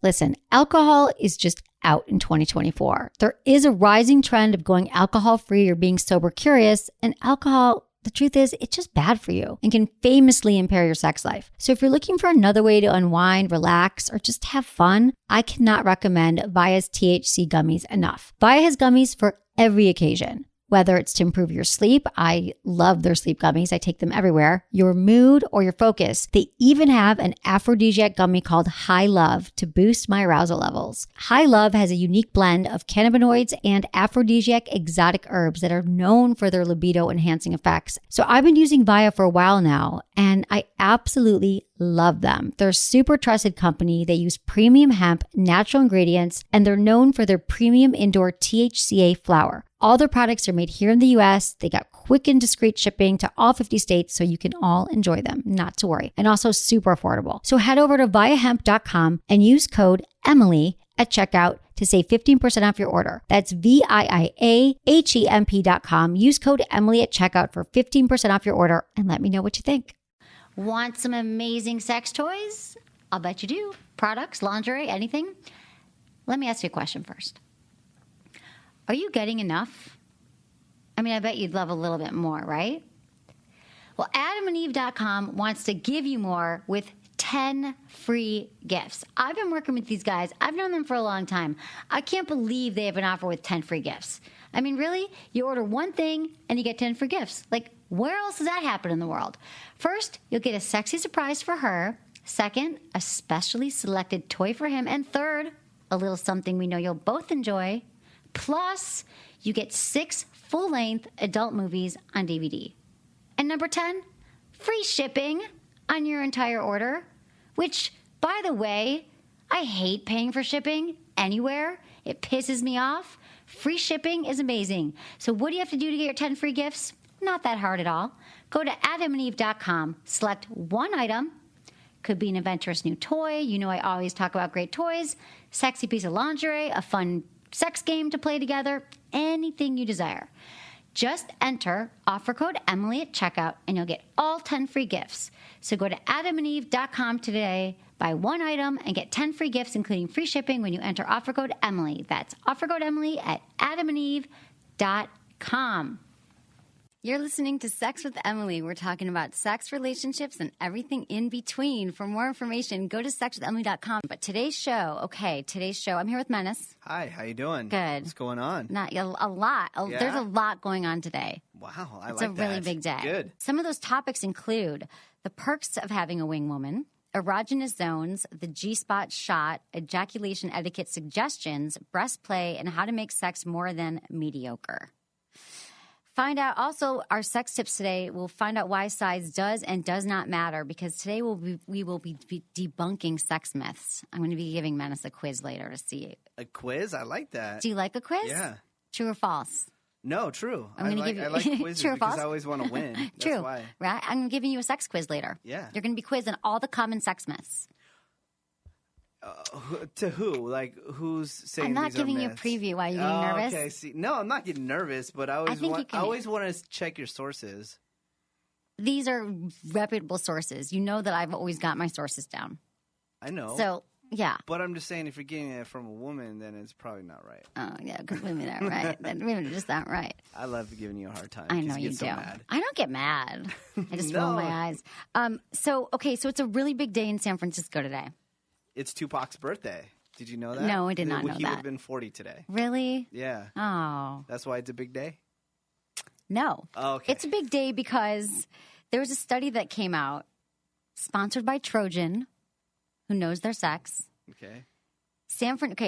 Listen, alcohol is just out in 2024. There is a rising trend of going alcohol-free or being sober curious, and alcohol, the truth is, it's just bad for you and can famously impair your sex life. So if you're looking for another way to unwind, relax, or just have fun, I cannot recommend Via's THC gummies enough. Via has gummies for every occasion. Whether it's to improve your sleep, I love their sleep gummies. I take them everywhere. Your mood or your focus. They even have an aphrodisiac gummy called High Love to boost my arousal levels. High Love has a unique blend of cannabinoids and aphrodisiac exotic herbs that are known for their libido enhancing effects. So I've been using Via for a while now, and I absolutely love them. They're a super trusted company. They use premium hemp, natural ingredients, and they're known for their premium indoor THCA flower. All their products are made here in the US. They got quick and discreet shipping to all 50 states, so you can all enjoy them, not to worry. And also super affordable. So head over to viahemp.com and use code Emily at checkout to save 15% off your order. That's VIIAHEMP.com. Use code Emily at checkout for 15% off your order and let me know what you think. Want some amazing sex toys? I'll bet you do. Products, lingerie, anything? Let me ask you a question first. Are you getting enough? I mean, I bet you'd love a little bit more, right? Well, AdamandEve.com wants to give you more with 10 free gifts. I've been working with these guys. I've known them for a long time. I can't believe they have an offer with 10 free gifts. I mean, really? You order one thing and you get 10 free gifts. Like, where else does that happen in the world? First, you'll get a sexy surprise for her. Second, a specially selected toy for him. And third, a little something we know you'll both enjoy. Plus, you get 6 full-length adult movies on DVD. And number 10, free shipping on your entire order. Which, by the way, I hate paying for shipping anywhere. It pisses me off. Free shipping is amazing. So what do you have to do to get your 10 free gifts? Not that hard at all. Go to adamandeve.com, select one item. Could be an adventurous new toy. You know I always talk about great toys. Sexy piece of lingerie, a fun sex game to play together, anything you desire. Just enter offer code Emily at checkout and you'll get all 10 free gifts. So go to adamandeve.com today, buy one item, and get 10 free gifts, including free shipping when you enter offer code Emily. That's offer code Emily at adamandeve.com. You're listening to Sex with Emily. We're talking about sex, relationships, and everything in between. For more information, go to sexwithemily.com. But today's show, I'm here with Menace. Hi, how you doing? Good. What's going on? Not a lot. Yeah? There's a lot going on today. Wow, It's a really big day. Good. Some of those topics include the perks of having a wing woman, erogenous zones, the G-spot shot, ejaculation etiquette suggestions, breast play, and how to make sex more than mediocre. Find out also our sex tips today. We'll find out why size does and does not matter, because today we will be debunking sex myths. I'm going to be giving Menace a quiz later to see. A quiz? I like that. Do you like a quiz? Yeah. True or false? No, true. I'm going to give you I like quizzes true or because false? I always want to win. That's True. why. Right? I'm giving you a sex quiz later. Yeah. You're going to be quizzed on all the common sex myths. To who? Like, who's saying I'm not these giving are you a myths? preview. Why are you getting nervous? Okay, see. No, I'm not getting nervous, but I always want to check your sources. These are reputable sources. You know that I've always got my sources down. I know. So, yeah. But I'm just saying, if you're getting it from a woman, then it's probably not right. Oh, yeah, because women aren't right. Women are just not right. I love giving you a hard time. I know you get so do. Mad. I don't get mad. I just No. roll my eyes. So it's a really big day in San Francisco today. It's Tupac's birthday. Did you know that? No, I did not know He that. would have been 40 today. Really? Yeah. Oh. That's why it's a big day? No. Oh, okay. It's a big day because there was a study that came out, sponsored by Trojan, who knows their sex. Okay.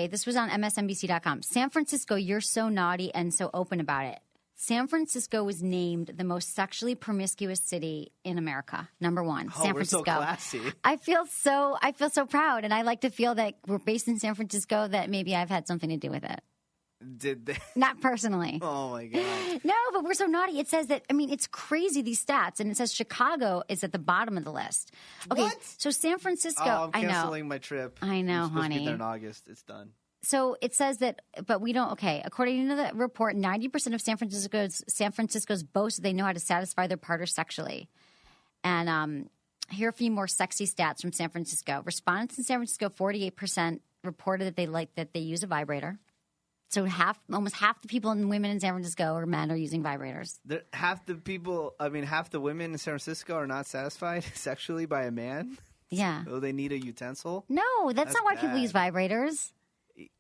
This was on MSNBC.com. San Francisco, you're so naughty and so open about it. San Francisco was named the most sexually promiscuous city in America. Number one, San Francisco. We're so classy. I feel so proud, and I like to feel that we're based in San Francisco, that maybe I've had something to do with it. Did they? Not personally. Oh, my God. No, but we're so naughty. It says that, it's crazy, these stats, and it says Chicago is at the bottom of the list. Okay, What? So San Francisco, I'm I know. canceling my trip. I know, I'm supposed to be honey. there in August. It's done. So it says that, but we don't. Okay, according to the report, 90% of San Francisco's boast they know how to satisfy their partner sexually. And here are a few more sexy stats from San Francisco. Respondents in San Francisco, 48% reported that they use a vibrator. So almost half the people and women in San Francisco or men are using vibrators. Half the women in San Francisco are not satisfied sexually by a man? Yeah. So they need a utensil? No, that's not why people use vibrators.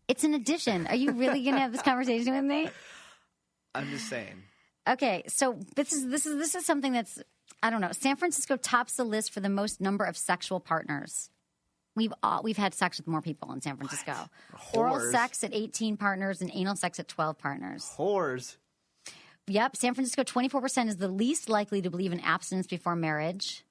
It's an addition. Are you really going to have this conversation with me? I'm just saying. Okay, so this is something that's, I don't know. San Francisco tops the list for the most number of sexual partners. We've had sex with more people in San Francisco. Oral sex at 18 partners and anal sex at 12 partners. Whores. Yep. San Francisco, 24% is the least likely to believe in abstinence before marriage.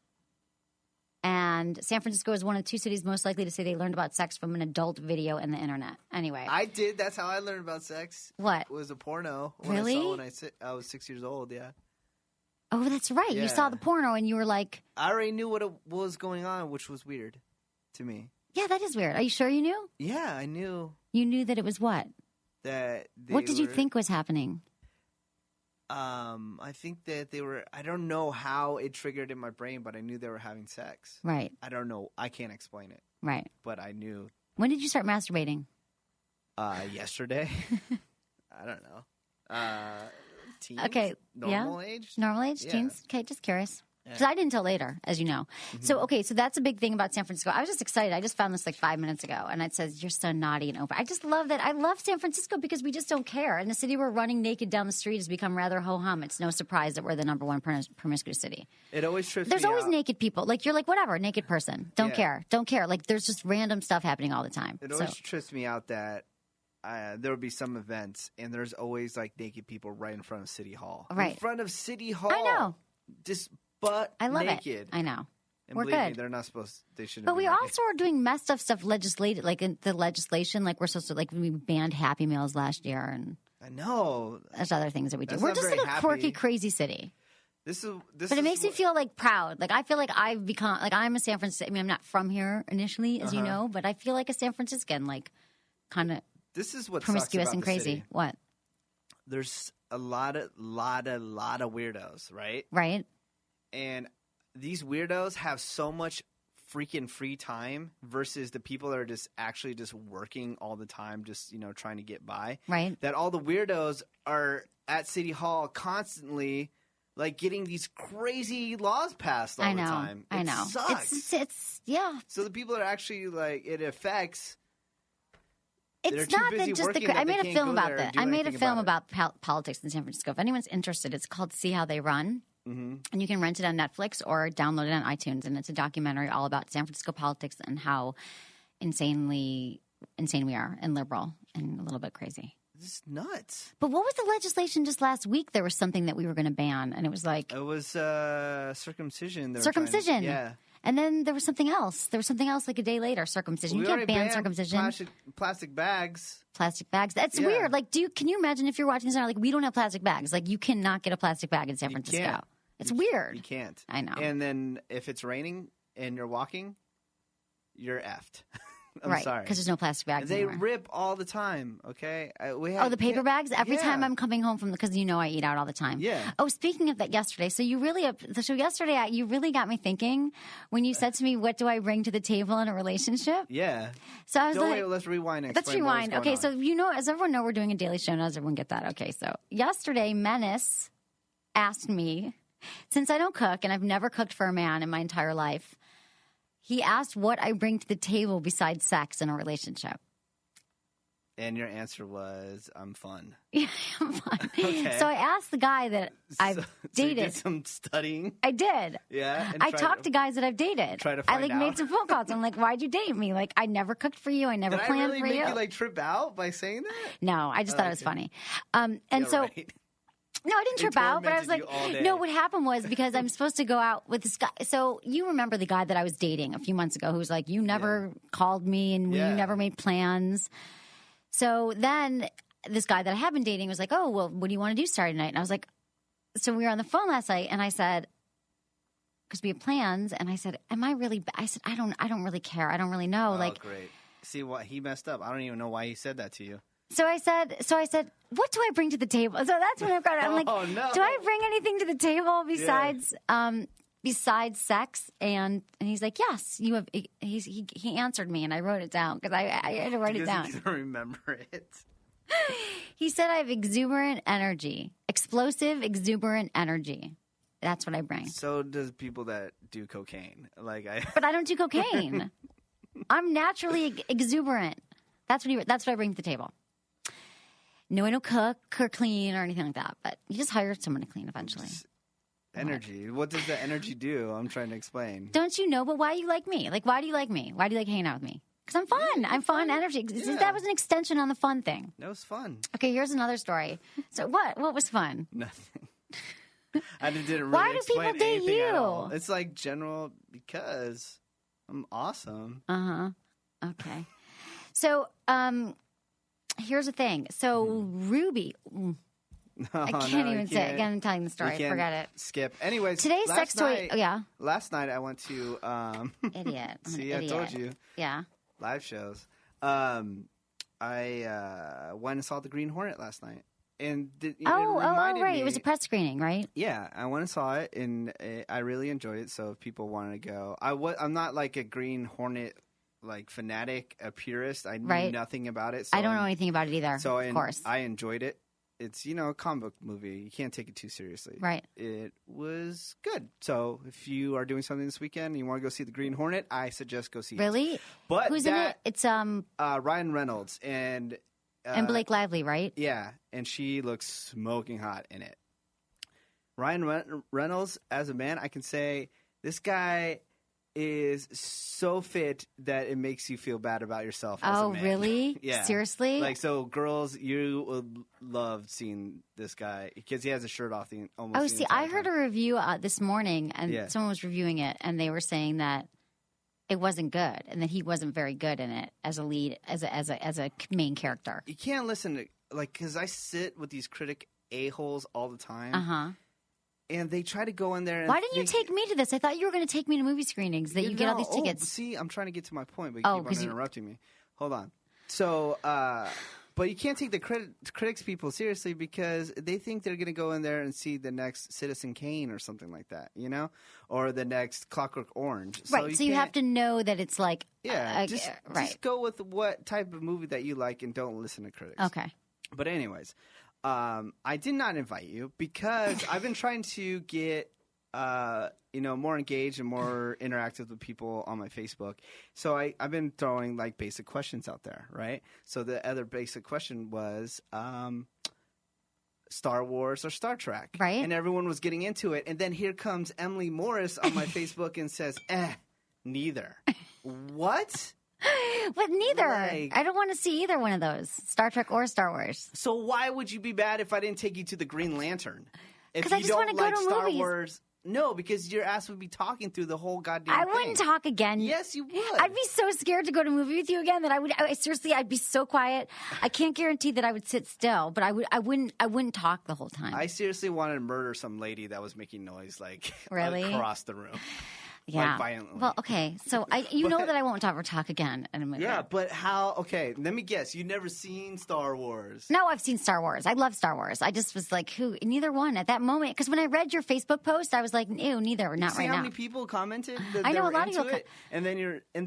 And San Francisco is one of the 2 cities most likely to say they learned about sex from an adult video and the internet. Anyway. I did. That's how I learned about sex. What? It was a porno. Really? I saw when I was 6 years old, yeah. Oh, that's right. Yeah. You saw the porno and you were like... I already knew what was going on, which was weird to me. Yeah, that is weird. Are you sure you knew? Yeah, I knew. You knew that it was what? What did you think was happening? I think that they were... I don't know how it triggered in my brain, but I knew they were having sex. Right. I don't know. I can't explain it. Right. But I knew. When did you start masturbating? Yesterday. I don't know. Teens? Okay. Normal age? Normal age? Yeah. Teens? Okay, just curious. Because I didn't until later, as you know. Mm-hmm. So that's a big thing about San Francisco. I was just excited. I just found this like 5 minutes ago, and it says, you're so naughty and open. I just love that. I love San Francisco because we just don't care. In a city where running naked down the street has become rather ho-hum, it's no surprise that we're the number one promiscuous city. It always trips There's me always out. naked people. Like, you're like, whatever, naked person. Don't care. Don't care. Like, there's just random stuff happening all the time. It always trips me out that there would be some events, and there's always like naked people right in front of City Hall. Right. In front of City Hall. I know. Just butt I love naked. it. I know. And we're believe good. Me, they're not supposed. They shouldn't. But we naked. also are doing messed up stuff legislated, like in the legislation. Like we're supposed to, like we banned Happy Meals last year, and I know there's other things that we do. That's We're not just very like a happy. quirky, crazy city. But it makes me feel like proud. Like I feel like I've become like I'm a San Francisco. I mean, I'm not from here initially, as you know, but I feel like a San Franciscan, like kind of. This is what promiscuous sucks about and crazy. The city. What? There's a lot of weirdos, right? Right. And these weirdos have so much freaking free time versus the people that are just actually just working all the time, just trying to get by. Right. That all the weirdos are at City Hall constantly, like getting these crazy laws passed all the time. I know. Sucks. It's yeah. So the people that are actually like it affects. It's not that just the. I made a film about that. I made a film about politics in San Francisco. If anyone's interested, it's called "See How They Run." Mm-hmm. And you can rent it on Netflix or download it on iTunes. And it's a documentary all about San Francisco politics and how insane we are and liberal and a little bit crazy. This is nuts. But what was the legislation just last week? There was something that we were going to ban, and it was like... It was circumcision. Circumcision. Yeah. And then there was something else. There was something else like a day later, circumcision. Well, you can't ban circumcision. Plastic bags. Plastic bags. That's weird. Like, can you imagine if you're watching this and like, we don't have plastic bags. Like, you cannot get a plastic bag in San Francisco. Can't. It's weird. You can't. I know. And then if it's raining and you're walking, you're effed. I'm right, sorry. because there's no plastic bags They anymore. rip all the time, okay? The paper bags? Every time I'm coming home from because I eat out all the time. Yeah. Oh, speaking of that, yesterday, yesterday you really got me thinking when you said to me, what do I bring to the table in a relationship? Yeah. So I was Wait, let's rewind and explain what was going Okay, on. so as everyone know, we're doing a daily show. Now, does everyone get that? Okay, so yesterday, Menace asked me, since I don't cook and I've never cooked for a man in my entire life, he asked what I bring to the table besides sex in a relationship. And your answer was, I'm fun. Yeah, I'm fun. Okay. So I asked the guy that I've dated. So you did some studying? I did. Yeah? I talked to guys that I've dated. Try to find out? Made some phone calls. I'm like, why'd you date me? Like, I never cooked for you. I never planned for you. Did I really make you like trip out by saying that? No, I just thought it was funny. Right. No, I didn't trip out, but I was like, no, what happened was because I'm supposed to go out with this guy. So you remember the guy that I was dating a few months ago who was like, you never called me and you never made plans. So then this guy that I have been dating was like, oh, well, what do you want to do Saturday night? And I was like, so we were on the phone last night and I said, because we have plans. And I said, am I really, I said, I don't really care. I don't really know. Oh, great. See what he messed up. I don't even know why he said that to you. So I said, what do I bring to the table? So that's when I'm like, oh, no. do I bring anything to the table besides besides sex? And he's like, yes, you have. He answered me, and I wrote it down because I had to write it down. He doesn't remember it. He said I have exuberant energy, explosive, exuberant energy. That's what I bring. So does people that do cocaine. But I don't do cocaine. I'm naturally exuberant. That's what I bring to the table. No, I don't cook or clean or anything like that. But you just hire someone to clean eventually. Energy. What does the energy do? I'm trying to explain. Don't you know? But why do you like me? Why do you like me? Why do you like hanging out with me? Because I'm fun. I'm fun. Energy. Yeah. That was an extension on the fun thing. That was fun. Okay, here's another story. So what? What was fun? Nothing. I didn't really Why do people date anything you? at all. It's like general because I'm awesome. Okay. So here's the thing. So Ruby. I can't even say it. Again, I'm telling the story. Forget it. Skip. Anyways, today's sex toy. Yeah. Last night I went to idiot. See, I told you. Yeah. Live shows. I went and saw the Green Hornet last night, and it reminded right. me, It was a press screening, right? Yeah, I went and saw it, and I really enjoyed it. So if people wanted to go, I'm not like a Green Hornet fanatic, a purist. I knew nothing about it. So I don't know anything about it either. So of course, I enjoyed it. It's, a comic book movie. You can't take it too seriously. Right. It was good. So if you are doing something this weekend and you want to go see the Green Hornet, I suggest go see it. Really? But who's in it? It's Ryan Reynolds and Blake Lively, right? Yeah, and she looks smoking hot in it. Ryan Reynolds, as a man, I can say this guy is so fit that it makes you feel bad about yourself as a man. Oh, really? Yeah. Seriously? So girls, you would love seeing this guy because he has a shirt off almost the I entire heard time. a review this morning, and someone was reviewing it, and they were saying that it wasn't good, and that he wasn't very good in it as a lead, as a main character. You can't listen to because I sit with these critic a-holes all the time. And they try to go in there and why didn't you take me to this? I thought you were going to take me to movie screenings, that you get all these tickets. See, I'm trying to get to my point, but you keep on interrupting me. Hold on. So, but you can't take the critics people seriously because they think they're going to go in there and see the next Citizen Kane or something like that, or the next Clockwork Orange. Right, so you have to know that it's like... just go with what type of movie that you like and don't listen to critics. Okay. But anyways... I did not invite you because I've been trying to get, more engaged and more interactive with people on my Facebook. So I've been throwing basic questions out there, right? So the other basic question was, Star Wars or Star Trek, right? And everyone was getting into it. And then here comes Emily Morris on my Facebook and says, neither. What? But neither. I don't want to see either one of those, Star Trek or Star Wars. So why would you be bad if I didn't take you to the Green Lantern? Because I just want to go to Star movies. Wars, no, because your ass would be talking through the whole goddamn thing. I wouldn't talk again. Yes, you would. I'd be so scared to go to a movie with you again that seriously, I'd be so quiet. I can't guarantee that I would sit still, but I wouldn't talk the whole time. I seriously wanted to murder some lady that was making noise really? Across the room. Yeah. Violently. Well, okay. So know that I won't talk again in a movie. Yeah, but how? Okay, let me guess. You've never seen Star Wars? No, I've seen Star Wars. I love StarArs. I just was like, who? Neither one at that moment. Because when I read your Facebook post, I was like, ew, neither. Not right now. See how many people commented? I know a lot of people. And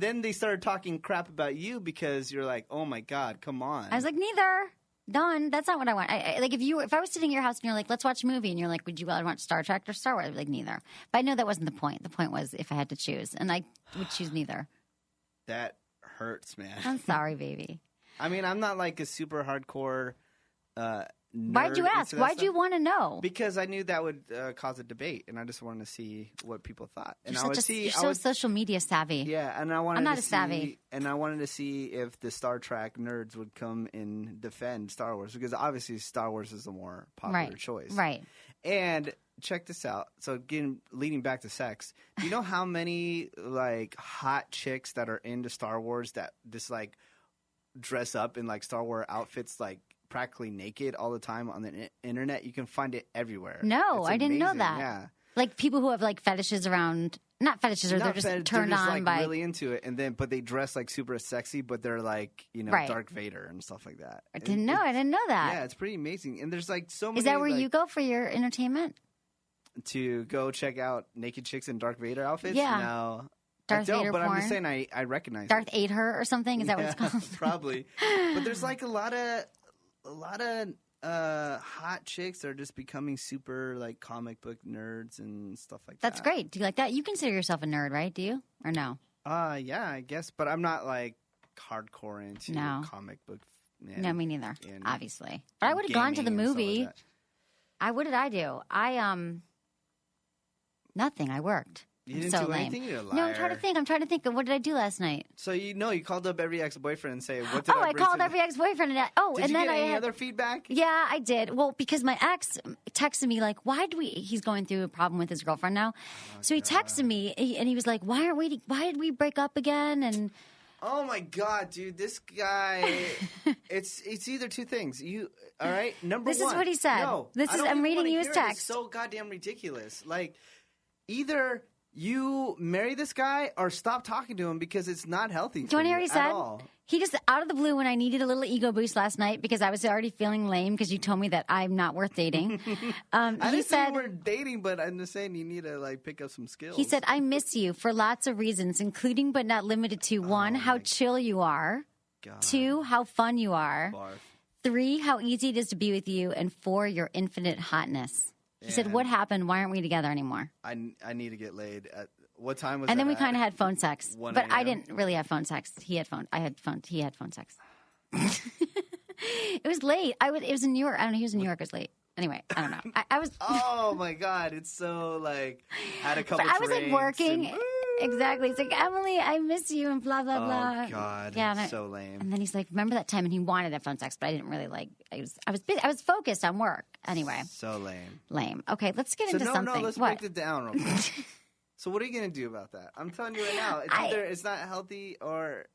then they started talking crap about you because you're like, oh my god, come on. I was like, neither. Done. That's not what I want. If I was sitting in your house and you're like, let's watch a movie, and you're like, would you rather watch Star Trek or Star Wars? I'd be like, neither. But I know that wasn't the point. The point was if I had to choose, and I would choose neither. That hurts, man. I'm sorry, baby. I mean, I'm not a super hardcore nerd. Why'd you ask? Why'd you want to know? Because I knew that would cause a debate, and I just wanted to see what people thought. And you're so social media savvy. Yeah, and I'm not as savvy. And I wanted to see if the Star Trek nerds would come and defend Star Wars, because obviously Star Wars is the more popular choice. Right. And check this out. So leading back to sex, do you know how many hot chicks that are into Star Wars that just dress up in Star Wars outfits practically naked all the time on the internet? You can find it everywhere. No, I didn't know that. Yeah. People who have fetishes around, not fetishes, or they're just turned on by really into it, but they dress super sexy, but they're Darth Vader and stuff like that. I didn't know that. Yeah, it's pretty amazing. And there's so many. Is that where you go for your entertainment? to go check out naked chicks in Darth Vader outfits? Yeah. No. Darth I don't, Vader but porn? I'm just saying I recognize Darth it. ate her or something? Is that what it's called? Probably. But there's like a lot of hot chicks that are just becoming super like comic book nerds and stuff like that. That's great. Do you like that? You consider yourself a nerd, right? Do you? Or no? Yeah, I guess, but I'm not like hardcore into comic book. No, me neither. And obviously. But I would have gone to the gaming and stuff movie. like that. What did I do? Nothing. I worked. You I'm didn't so do lame. anything? You're a liar. No, I'm trying to think of what did I do last night? So you called up every ex-boyfriend and say, "What did I bring called to every ex-boyfriend. Did you then get I any had other feedback? Yeah, I did. Well, because my ex texted me like, he's going through a problem with his girlfriend now. So he texted me and he was like, why did we break up again? And oh my God, dude, this guy, it's either two things. All right? Number one. This is what he said. No, I'm reading you his text. It's so goddamn ridiculous. Like, either you marry this guy or stop talking to him because it's not healthy. Do you want to hear what he said? All. He just, out of the blue, when I needed a little ego boost last night because I was already feeling lame because you told me that I'm not worth dating. I didn't say you were dating, but I'm just saying you need to like pick up some skills. He said, I miss you for lots of reasons, including but not limited to 1, how chill you are. God. 2, how fun you are. Barf. 3, how easy it is to be with you. And 4, your infinite hotness. He said, what happened? Why aren't we together anymore? I need to get laid. What time was and that? then we kind of had phone sex. 1 But I a.m.? didn't really have phone sex. He had phone sex. It was late. It was in New York. I don't know. He was in New York. It was late. Anyway, I don't know. I was. Oh my God! It's so like had a couple. I was like working. And, exactly. It's like, Emily, I miss you and blah blah blah. Oh God! Yeah. So lame. And then he's like, remember that time? And he wanted to have phone sex, but I didn't really like. I was busy. I was focused on work. Anyway. So lame. Lame. Okay, let's get into something. No, let's what? break it down real quick. So what are you gonna do about that? I'm telling you right now. It's either it's not healthy or.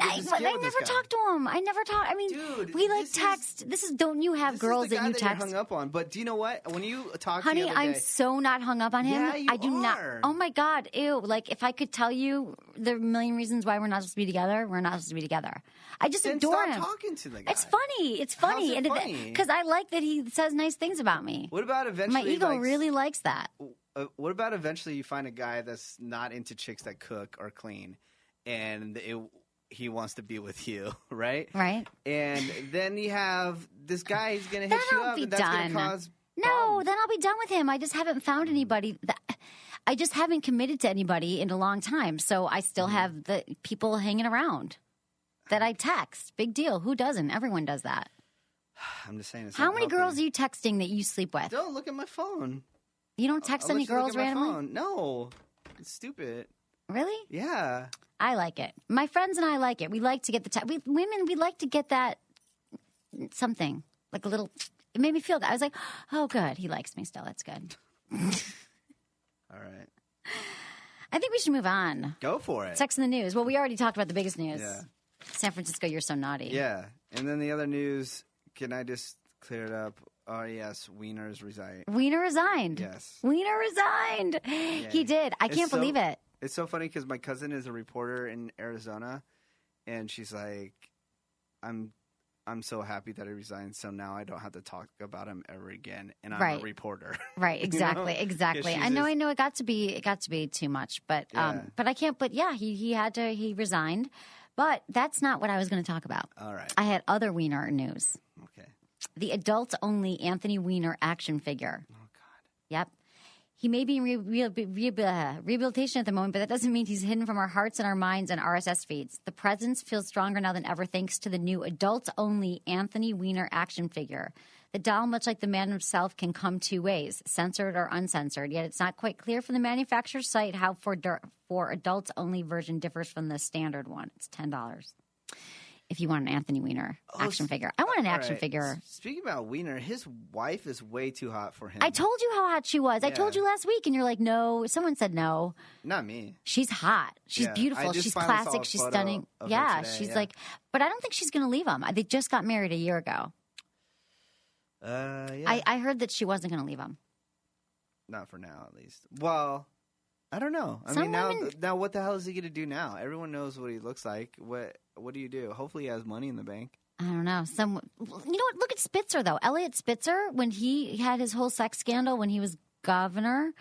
I never talked to him. I never talked. I mean, dude, we like text. Don't you have girls that you text? Hung up on. But do you know what? When you talk, honey, the other day, I'm so not hung up on him. Yeah, you I do not. Oh my God, ew! Like if I could tell you the million reasons why we're not supposed to be together, we're not supposed to be together. I just adore him. Stop talking to the guy. It's funny. It's funny. How's it funny? Because I like that he says nice things about me. What about eventually? My ego really likes that. What about eventually you find a guy that's not into chicks that cook or clean, and he wants to be with you, right? Right. And then you have this guy who's going to hit you up, and that's going to cause problems. Then I'll be done with him. I just haven't found anybody. I just haven't committed to anybody in a long time. So I still have the people hanging around that I text. Big deal. Who doesn't? Everyone does that. I'm just saying. How many girls are you texting that you sleep with? Don't look at my phone. You don't text any girls randomly? No. It's stupid. Really? Yeah. I like it. My friends and I like it. We like to get the women. We like to get that something like a little. It made me feel good. I was like, oh, good. He likes me still. That's good. All right. I think we should move on. Go for it. Sex in the news. Well, we already talked about the biggest news. Yeah. San Francisco, you're so naughty. Yeah. And then the other news. Can I just clear it up? Oh, yes. Wiener's resigned. Wiener resigned. Yes. Wiener resigned. Yay. He did. I can't believe it. It's so funny because my cousin is a reporter in Arizona, and she's like, I'm so happy that he resigned, so now I don't have to talk about him ever again, and I'm a reporter. Right, exactly, exactly. I know it got to be too much, but I can't. But yeah, he resigned, but that's not what I was going to talk about. All right, I had other Wiener news. Okay, the adults-only Anthony Weiner action figure. Oh God. Yep. He may be in rehabilitation at the moment, but that doesn't mean he's hidden from our hearts and our minds and RSS feeds. The presence feels stronger now than ever thanks to the new adults-only Anthony Weiner action figure. The doll, much like the man himself, can come two ways, censored or uncensored, yet it's not quite clear from the manufacturer's site how for adults-only version differs from the standard one. It's $10. If you want an Anthony Weiner action figure. I want an action figure. Speaking about Weiner, his wife is way too hot for him. I told you how hot she was. Yeah. I told you last week, and you're like, no. Someone said no. Not me. She's hot. She's beautiful. She's classic. She's stunning. Yeah, she's like, but I don't think she's going to leave him. They just got married a year ago. Yeah. I heard that she wasn't going to leave him. Not for now, at least. Well, I don't know. I mean, now what the hell is he going to do now? Everyone knows what he looks like. What do you do? Hopefully he has money in the bank. I don't know. You know what? Look at Spitzer, though. Elliot Spitzer, when he had his whole sex scandal when he was governor.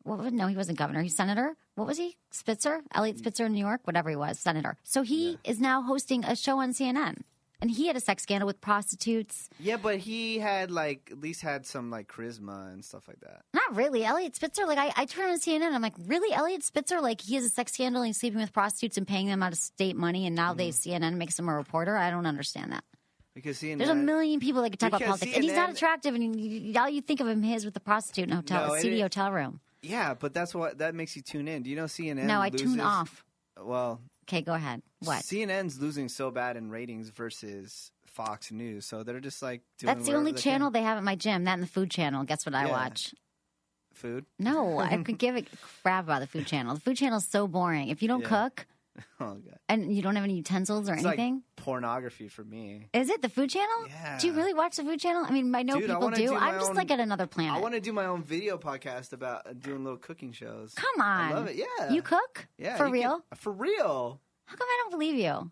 No, he wasn't governor. He's senator. What was he? Spitzer? Elliot Spitzer in New York? Whatever he was, senator. So he is now hosting a show on CNN. And he had a sex scandal with prostitutes. Yeah, but he had at least had some charisma and stuff like that. Not really. Elliot Spitzer, I turn on CNN and I'm like, really? Elliot Spitzer? He has a sex scandal and he's sleeping with prostitutes and paying them out of state money and now CNN makes him a reporter? I don't understand that. Because CNN, there's a million people that could talk about politics. CNN, and he's not attractive and all you think of him is with the prostitute in a seedy hotel room. Yeah, but that makes you tune in. Do you know CNN No, I loses? tune off. Well... Okay, go ahead. What? CNN's losing so bad in ratings versus Fox News, so they're just doing That's the only channel they have at my gym. That and the Food Channel. Guess what I watch? Food? No, I could give a crap about the Food Channel. The Food Channel is so boring. If you don't cook and you don't have any utensils or anything. Like pornography for me. Is it the Food Channel? Yeah. Do you really watch the Food Channel? I mean, I know people do. I'm just at another planet. I want to do my own video podcast about doing little cooking shows. Come on. I love it, yeah. You cook? Yeah. For real? For real. How come I don't believe you?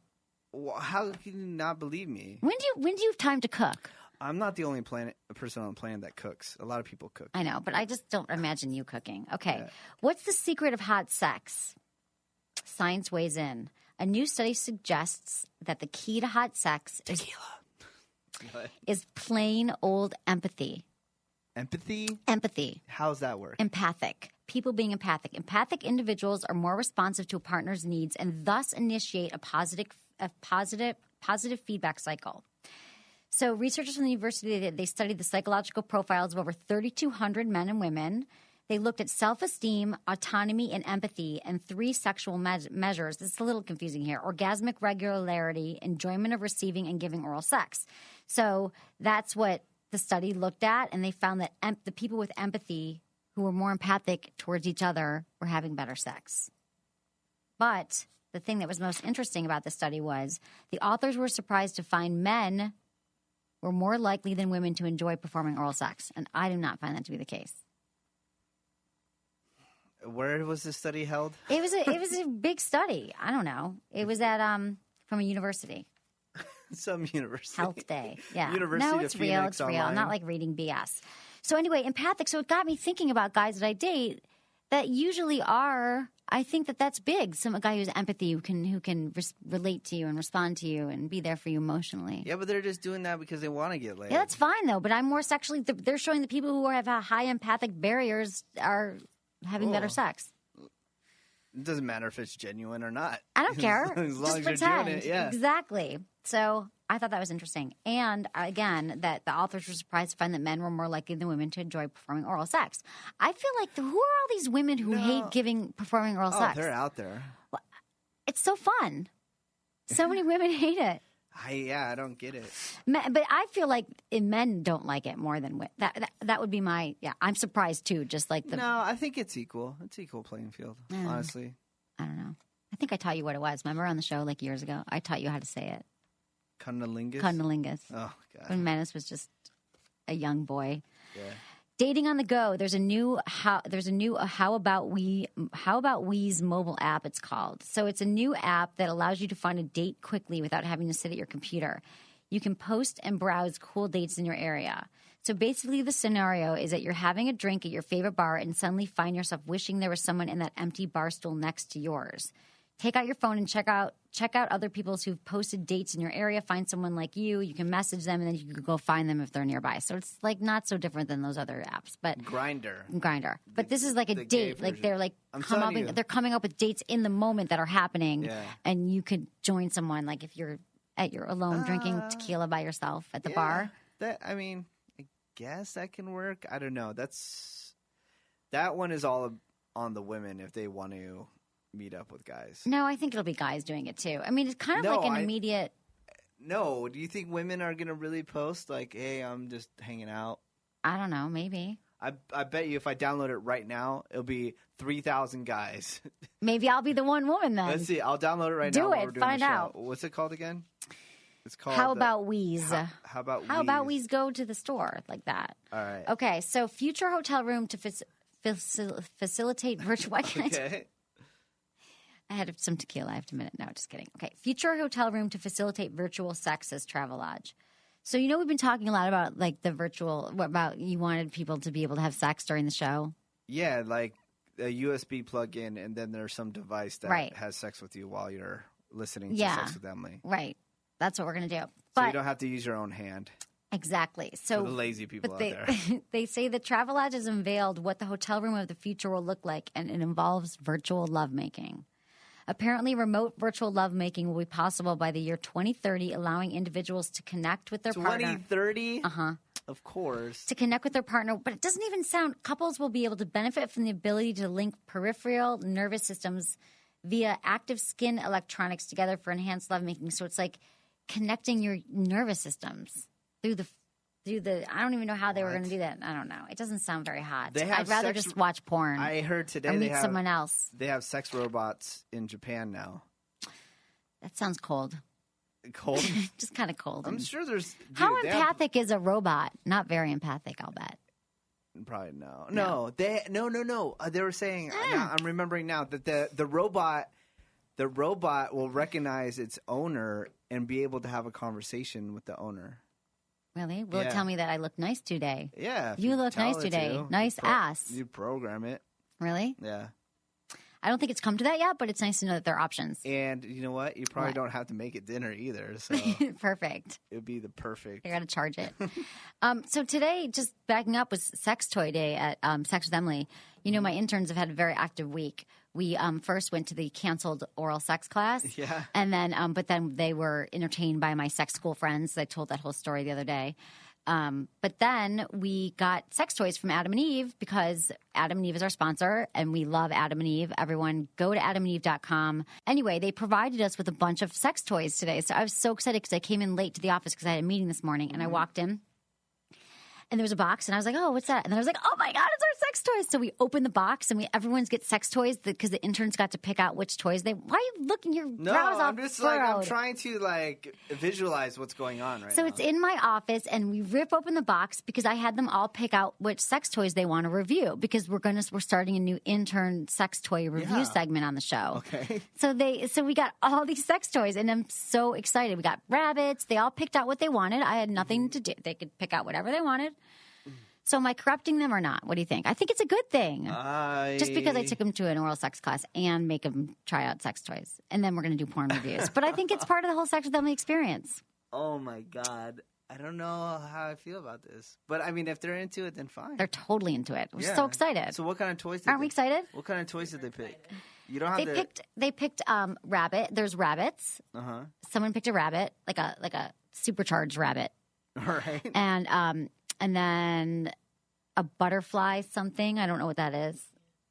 Well, how can you not believe me? When do you have time to cook? I'm not the only person on the planet that cooks. A lot of people cook. I know, but I just don't imagine you cooking. Okay. Yeah. What's the secret of hot sex? Science weighs in. A new study suggests that the key to hot sex is plain old empathy. Empathy? Empathy. How's that work? Empathic. People being empathic. Empathic individuals are more responsive to a partner's needs and thus initiate a positive feedback cycle. So researchers from the university, they studied the psychological profiles of over 3,200 men and women. They looked at self-esteem, autonomy, and empathy, and 3 sexual measures. This is a little confusing here. Orgasmic regularity, enjoyment of receiving and giving oral sex. So that's what the study looked at, and they found that the people with empathy who were more empathic towards each other were having better sex. But the thing that was most interesting about the study was the authors were surprised to find men were more likely than women to enjoy performing oral sex, and I do not find that to be the case. Where was this study held? It was a big study. I don't know. It was at from a university. Some university. Health Day. Yeah. University no, it's of real. Phoenix It's real. Online. I'm not like reading BS. So anyway, empathic. So it got me thinking about guys that I date that usually are. I think that's big. A guy who's empathy, who can relate to you and respond to you and be there for you emotionally. Yeah, but they're just doing that because they want to get laid. Yeah, that's fine though. But I'm more sexually. They're showing the people who have high empathic barriers are having better sex. It doesn't matter if it's genuine or not. I don't care. As long Just as pretend. you're doing it, yeah. Exactly. So I thought that was interesting. And again, that the authors were surprised to find that men were more likely than women to enjoy performing oral sex. I feel like who are all these women who hate performing oral sex? Oh, they're out there. Well, it's so fun. So many women hate it. I don't get it. But I feel like men don't like it more than women. That would be my, I'm surprised too, just like No, I think it's equal. It's equal playing field, honestly. I don't know. I think I taught you what it was. Remember on the show like years ago? I taught you how to say it. Cunnilingus? Cunnilingus. Oh, God. When Menace was just a young boy. Yeah. Dating on the go. There's a new How About We's mobile app, it's called. So it's a new app that allows you to find a date quickly without having to sit at your computer. You can post and browse cool dates in your area. So basically the scenario is that you're having a drink at your favorite bar and suddenly find yourself wishing there was someone in that empty bar stool next to yours. Take out your phone and check out other people's who've posted dates in your area. Find someone like you. You can message them, and then you can go find them if they're nearby. So it's like not so different than those other apps. But Grindr. But this is like a date. Like they're like they're coming up with dates in the moment that are happening, and you could join someone. Like if you're alone drinking tequila by yourself at the bar. I guess that can work. I don't know. That one is all on the women if they want to meet up with guys. No, I think it'll be guys doing it too. I mean, it's kind of like an immediate. No, do you think women are going to really post like, "Hey, I'm just hanging out"? I don't know. Maybe. I bet you if I download it right now, it'll be 3,000 guys. Maybe I'll be the one woman then. Let's see. I'll download it right now. Do while it. we're doing Find the show. out. What's it called again? It's called. How about We's? How about We's go to the store like that? All right. Okay. So future hotel room to facilitate virtual. Why can't Okay. I had some tequila. I have to admit it. No, just kidding. Okay. Future hotel room to facilitate virtual sex, says Travelodge. So, we've been talking a lot about like the virtual, about you wanted people to be able to have sex during the show. Yeah, like a USB plug-in, and then there's some device that has sex with you while you're listening to Sex with Emily. Right. That's what we're going to do. So you don't have to use your own hand. Exactly. So for the lazy people out there. They say the Travelodge has unveiled what the hotel room of the future will look like, and it involves virtual lovemaking. Apparently, remote virtual lovemaking will be possible by the year 2030, allowing individuals to connect with their partner. 2030? Uh-huh. Of course. To connect with their partner. But it doesn't even sound – couples will be able to benefit from the ability to link peripheral nervous systems via active skin electronics together for enhanced lovemaking. So it's like connecting your nervous systems through the I don't even know how they were going to do that. I don't know. It doesn't sound very hot. I'd rather just watch porn. I heard today or meet someone else. They have sex robots in Japan now. That sounds cold. Cold? Just kind of cold. I'm sure there's... Dude, how empathic is a robot? Not very empathic, I'll bet. Probably no. No. They were saying, I'm remembering now, that the robot will recognize its owner and be able to have a conversation with the owner. Really? Will it tell me that I look nice today? Yeah. You look nice today. Nice ass. You program it. Really? Yeah. I don't think it's come to that yet, but it's nice to know that there are options. And you know what? You probably don't have to make it dinner either. So perfect. It would be the perfect. I got to charge it. So today, just backing up, was Sex Toy Day at Sex with Emily. My interns have had a very active week. We first went to the canceled oral sex class. Yeah. And then, but then they were entertained by my sex school friends. I told that whole story the other day. But then we got sex toys from Adam and Eve because Adam and Eve is our sponsor and we love Adam and Eve. Everyone go to adamandeve.com. Anyway, they provided us with a bunch of sex toys today. So I was so excited because I came in late to the office because I had a meeting this morning and I walked in. And there was a box, and I was like, oh, what's that? And then I was like, oh, my God, it's our sex toys. So we opened the box, and everyone's get sex toys because the interns got to pick out which toys they – why are you looking your brows off? I'm just I'm trying to, visualize what's going on right now. So it's in my office, and we rip open the box because I had them all pick out which sex toys they want to review because we're starting a new intern sex toy review segment on the show. Okay. So we got all these sex toys, and I'm so excited. We got rabbits. They all picked out what they wanted. I had nothing to do. They could pick out whatever they wanted. So am I corrupting them or not? What do you think? I think it's a good thing. Just because I took them to an oral sex class and make them try out sex toys. And then we're going to do porn reviews. But I think it's part of the whole Sex with Emily experience. Oh, my God. I don't know how I feel about this. But, I mean, if they're into it, then fine. They're totally into it. We're so excited. So what kind of toys did Aren't we excited? What kind of toys did they pick? You don't have They picked rabbit. There's rabbits. Uh-huh. Someone picked a rabbit, like a supercharged rabbit. All right. And then a butterfly something. I don't know what that is.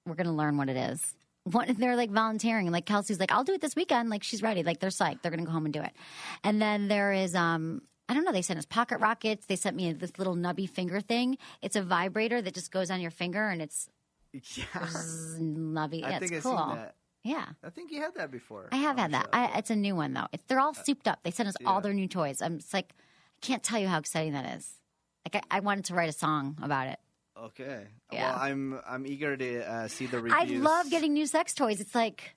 We're going to learn what it is. They're volunteering. Like Kelsey's like, I'll do it this weekend. Like she's ready. Like they're psyched. They're going to go home and do it. And then there is, I don't know. They sent us pocket rockets. They sent me this little nubby finger thing. It's a vibrator that just goes on your finger and it's nubby. I think I've cool. seen that. Yeah. I think you had that before. I have had that. It's a new one though. They're all souped up. They sent us all their new toys. I'm just like, I can't tell you how exciting that is. Like I wanted to write a song about it. Okay. Yeah. Well, I'm eager to see the reviews. I love getting new sex toys. It's like,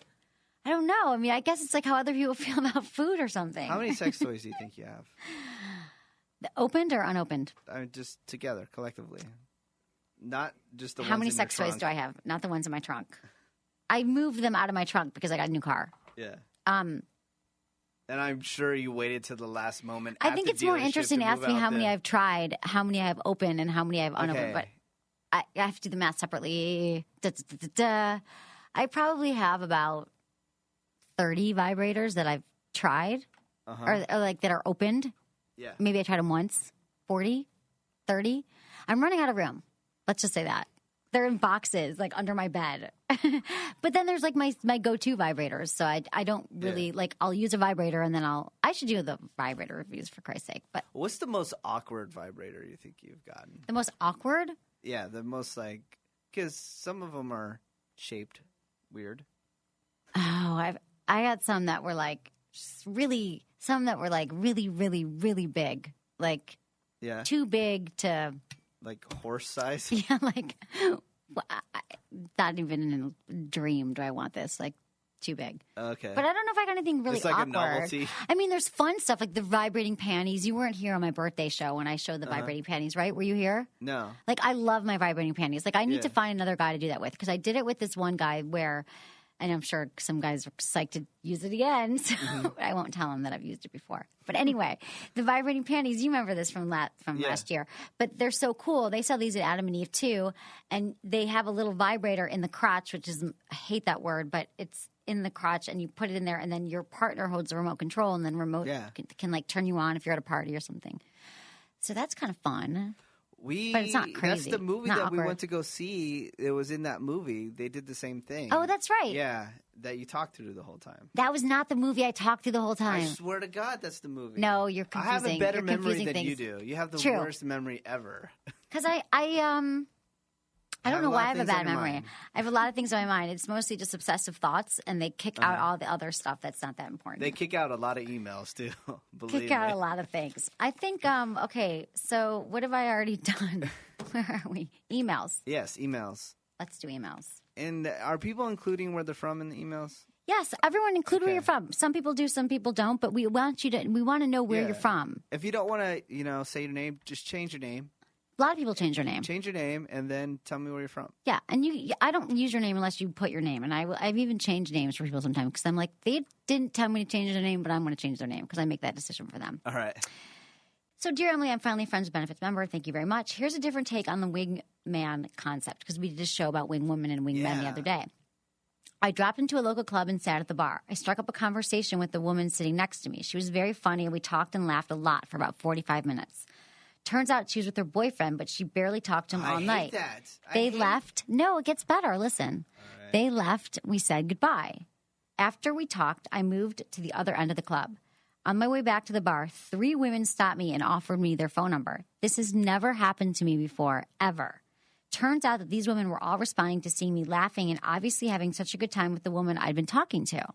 I don't know. I mean, I guess it's like how other people feel about food or something. How many sex toys do you think you have? Opened or unopened? Just together, collectively. Not just the How ones many in sex your toys do I have? Not the ones in my trunk. I moved them out of my trunk because I got a new car. Yeah. And I'm sure you waited till the last moment. I think it's more interesting to ask me how many I've tried, how many I have opened, and how many I have unopened. But I have to do the math separately. I probably have about 30 vibrators that I've tried or that are opened. Yeah. Maybe I tried them once. 40, 30. I'm running out of room. Let's just say that. They're in boxes, under my bed. But then there's, my go-to vibrators. So I don't really, I'll use a vibrator and then I should do the vibrator reviews for Christ's sake. But what's the most awkward vibrator you think you've gotten? The most awkward? Yeah, the most, because some of them are shaped weird. Oh, I got some that were, really, really, really, really big. Too big to... horse size? Yeah, not even in a dream do I want this. too big. Okay. But I don't know if I got anything really It's like awkward. a novelty. I mean, there's fun stuff like the vibrating panties. You weren't here on my birthday show when I showed the vibrating panties, right? Were you here? No. Like, I love my vibrating panties. Like, I need Yeah. to find another guy to do that with because I did it with this one guy where, and I'm sure some guys are psyched to use it again, so I won't tell him that I've used it before. But anyway, the vibrating panties, you remember this from last year, but they're so cool. They sell these at Adam and Eve too, and they have a little vibrator in the crotch, which is, I hate that word, but it's in the crotch, and you put it in there, and then your partner holds the remote control, and then remote can like turn you on if you're at a party or something. So that's kind of fun. But it's not crazy. That's the movie not that awkward. we went to go see. It was in that movie. They did the same thing. Oh, that's right. Yeah, that you talked through the whole time. That was not the movie I talked to the whole time. I swear to God, that's the movie. No, you're I confusing. have a better You're memory confusing than things. you do. You have the True. worst memory ever. Because I don't know why I have a bad memory. Mind. I have a lot of things on my mind. It's mostly just obsessive thoughts, and they kick out all the other stuff that's not that important. They kick out a lot of emails too. Believe kick out me. a lot of things. I think. Okay, so what have I already done? Where are we? Emails. Yes, emails. Let's do emails. And are people including where they're from in the emails? Yes, everyone include where you're from. Some people do, some people don't, but we want to know where you're from. If you don't want to, say your name, just change your name. A lot of people change their name. Change your name and then tell me where you're from. Yeah, and I don't use your name unless you put your name. And I've even changed names for people sometimes because I'm like, they didn't tell me to change their name, but I'm going to change their name because I make that decision for them. All right. So, dear Emily, I'm finally a Friends with Benefits member. Thank you very much. Here's a different take on the wingman concept because we did a show about wing women and wing men the other day. I dropped into a local club and sat at the bar. I struck up a conversation with the woman sitting next to me. She was very funny, and we talked and laughed a lot for about 45 minutes. Turns out she was with her boyfriend, but she barely talked to him all night. They left. No, it gets better. Listen. Right. They left. We said goodbye. After we talked, I moved to the other end of the club. On my way back to the bar, 3 women stopped me and offered me their phone number. This has never happened to me before, ever. Turns out that these women were all responding to seeing me laughing and obviously having such a good time with the woman I'd been talking to.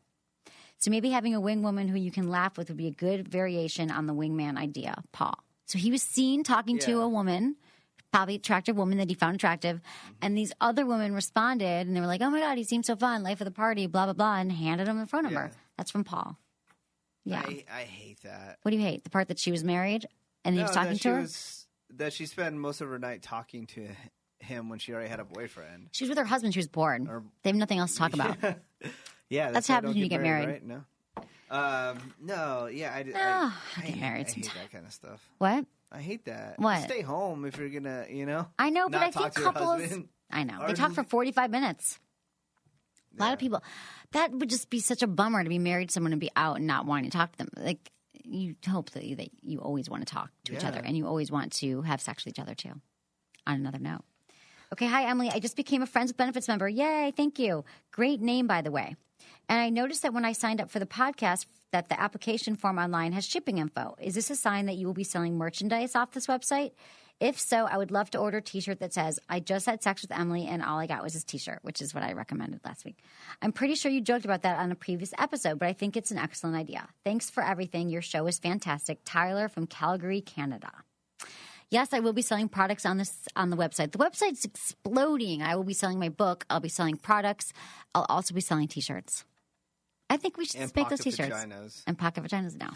So maybe having a wing woman who you can laugh with would be a good variation on the wingman idea, Paul. So he was seen talking to a woman, probably attractive woman that he found attractive, and these other women responded, and they were like, oh, my God, he seems so fun, life of the party, blah, blah, blah, and handed him the phone number. That's from Paul. Yeah. I hate that. What do you hate? The part that she was married and he was talking to her? That she spent most of her night talking to him when she already had a boyfriend. She was with her husband. She was bored. They have nothing else to talk about. Yeah. That's happened when you get married. Right? No. No, yeah. I get married I hate sometime. that kind of stuff. What? I hate that. What? Stay home if you're going to, I know, but not I talk think to your couples. husband. I know. Or They talk for 45 minutes. A lot of people. That would just be such a bummer to be married to someone and be out and not wanting to talk to them. Like, you hope that you always want to talk to each other and you always want to have sex with each other too. On another note. Okay, hi, Emily. I just became a Friends with Benefits member. Yay, thank you. Great name, by the way. And I noticed that when I signed up for the podcast that the application form online has shipping info. Is this a sign that you will be selling merchandise off this website? If so, I would love to order a T-shirt that says, I just had sex with Emily and all I got was this T-shirt, which is what I recommended last week. I'm pretty sure you joked about that on a previous episode, but I think it's an excellent idea. Thanks for everything. Your show is fantastic. Tyler from Calgary, Canada. Yes, I will be selling products on the website. The website's exploding. I will be selling my book. I'll be selling products. I'll also be selling T-shirts. I think we should make those T-shirts. Vaginas. And pocket vaginas now.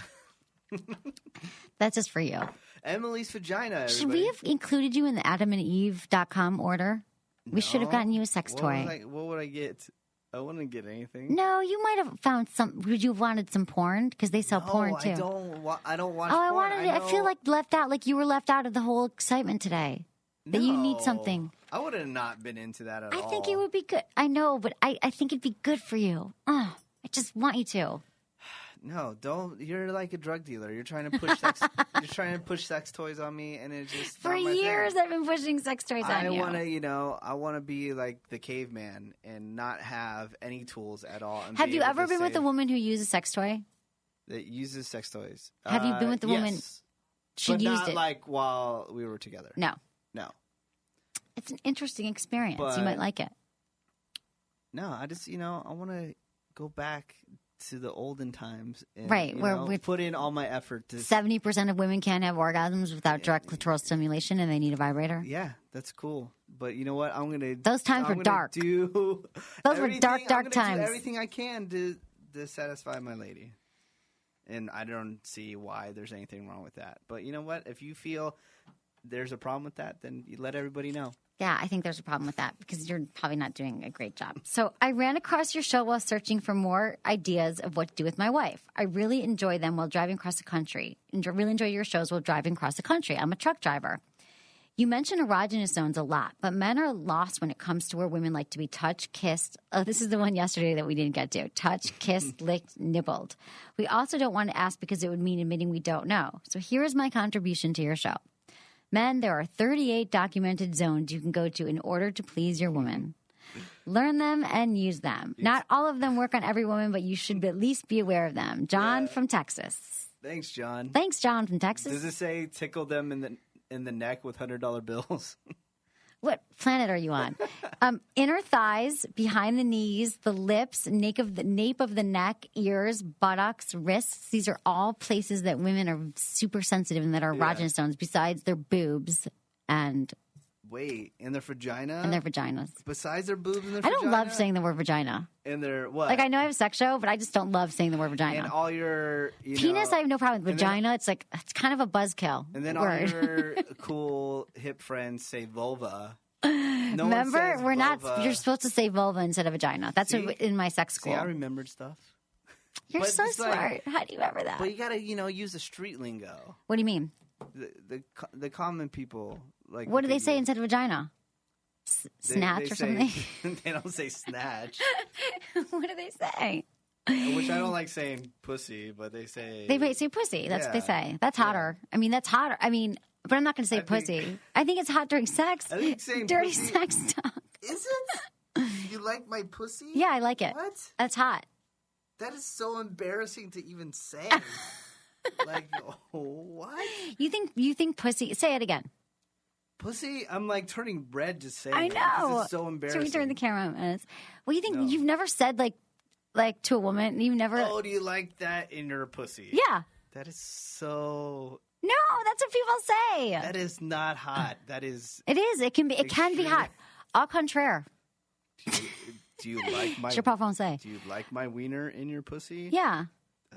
That's just for you. Emily's vagina, everybody. Should we have included you in the adamandeve.com order? We should have gotten you a sex toy. What would I get? I wouldn't get anything. No, you might have found some. Would you have wanted some porn? Because they sell porn too. I don't watch porn. I wanted it. I feel like left out. Like you were left out of the whole excitement today. That you need something. I would have not been into that at all. I think it would be good. I know, but I think it'd be good for you. I just want you to. No, don't. You're like a drug dealer. You're trying to push sex. You're trying to push sex toys on me, and it's just for years. I've been pushing sex toys on you. I want to be like the caveman and not have any tools at all. And have you ever been with a woman who uses sex toy? That uses sex toys. Have you been with the woman? Yes, she but used not it like while we were together. No. It's an interesting experience. You might like it. No, I just I want to go back to the olden times, and, right? Where we put in all my effort. 70% of women can't have orgasms without direct clitoral stimulation, and they need a vibrator. Yeah, that's cool. But you know what? Those times were dark. Those were dark times. Do everything I can to satisfy my lady. And I don't see why there's anything wrong with that. But you know what? If you feel there's a problem with that, then you let everybody know. Yeah, I think there's a problem with that because you're probably not doing a great job. So I ran across your show while searching for more ideas of what to do with my wife. I really enjoy them while driving across the country. Really enjoy your shows while driving across the country. I'm a truck driver. You mention erogenous zones a lot, but men are lost when it comes to where women like to be touched, kissed. Oh, this is the one yesterday that we didn't get to. Touched, kissed, licked, nibbled. We also don't want to ask because it would mean admitting we don't know. So here is my contribution to your show. Men, there are 38 documented zones you can go to in order to please your woman. Learn them and use them. Not all of them work on every woman, but you should at least be aware of them. John from Texas. Thanks, John. Thanks, John from Texas. Does it say tickle them in the neck with $100 bills? What planet are you on? Inner thighs, behind the knees, the lips, nape of the neck, ears, buttocks, wrists. These are all places that women are super sensitive and that are erogenous zones besides their boobs and... Wait, in their vagina? And their vaginas. Besides their boobs and their vagina? I vagina? don't love saying the word vagina. And their what? Like, I know I have a sex show, but I just don't love saying the word vagina. And all your... Penis, I have no problem with. Vagina, it's kind of a buzzkill And then word. all your cool hip friends say vulva. No Remember, we're vulva. not... You're supposed to say vulva instead of vagina. That's in my sex school. See, I remembered stuff. You're so smart. How do you remember that? But you gotta, use the street lingo. What do you mean? The common people... like. What do they say instead of vagina? Snatch they or something? They don't say snatch. What do they say? Which I don't like saying pussy, but they say... They say pussy. That's what they say. That's hotter. I mean, that's hotter. I mean, but I'm not going to say pussy. I think it's hot during sex. I think saying dirty pussy, sex talk. Is it? You like my pussy? Yeah, I like it. What? That's hot. That is so embarrassing to even say. Like, what? You think pussy... Say it again. Pussy? I'm like turning red just saying I know. It's so embarrassing. Should we turn the camera on us? Well, you think you've never said like to a woman, you've never... Oh, do you like that in your pussy? Yeah. That is so... No, that's what people say. That is not hot. That is... It is. It can be hot. Au contraire. Do you like my... Je pas français. Do you like my wiener in your pussy? Yeah.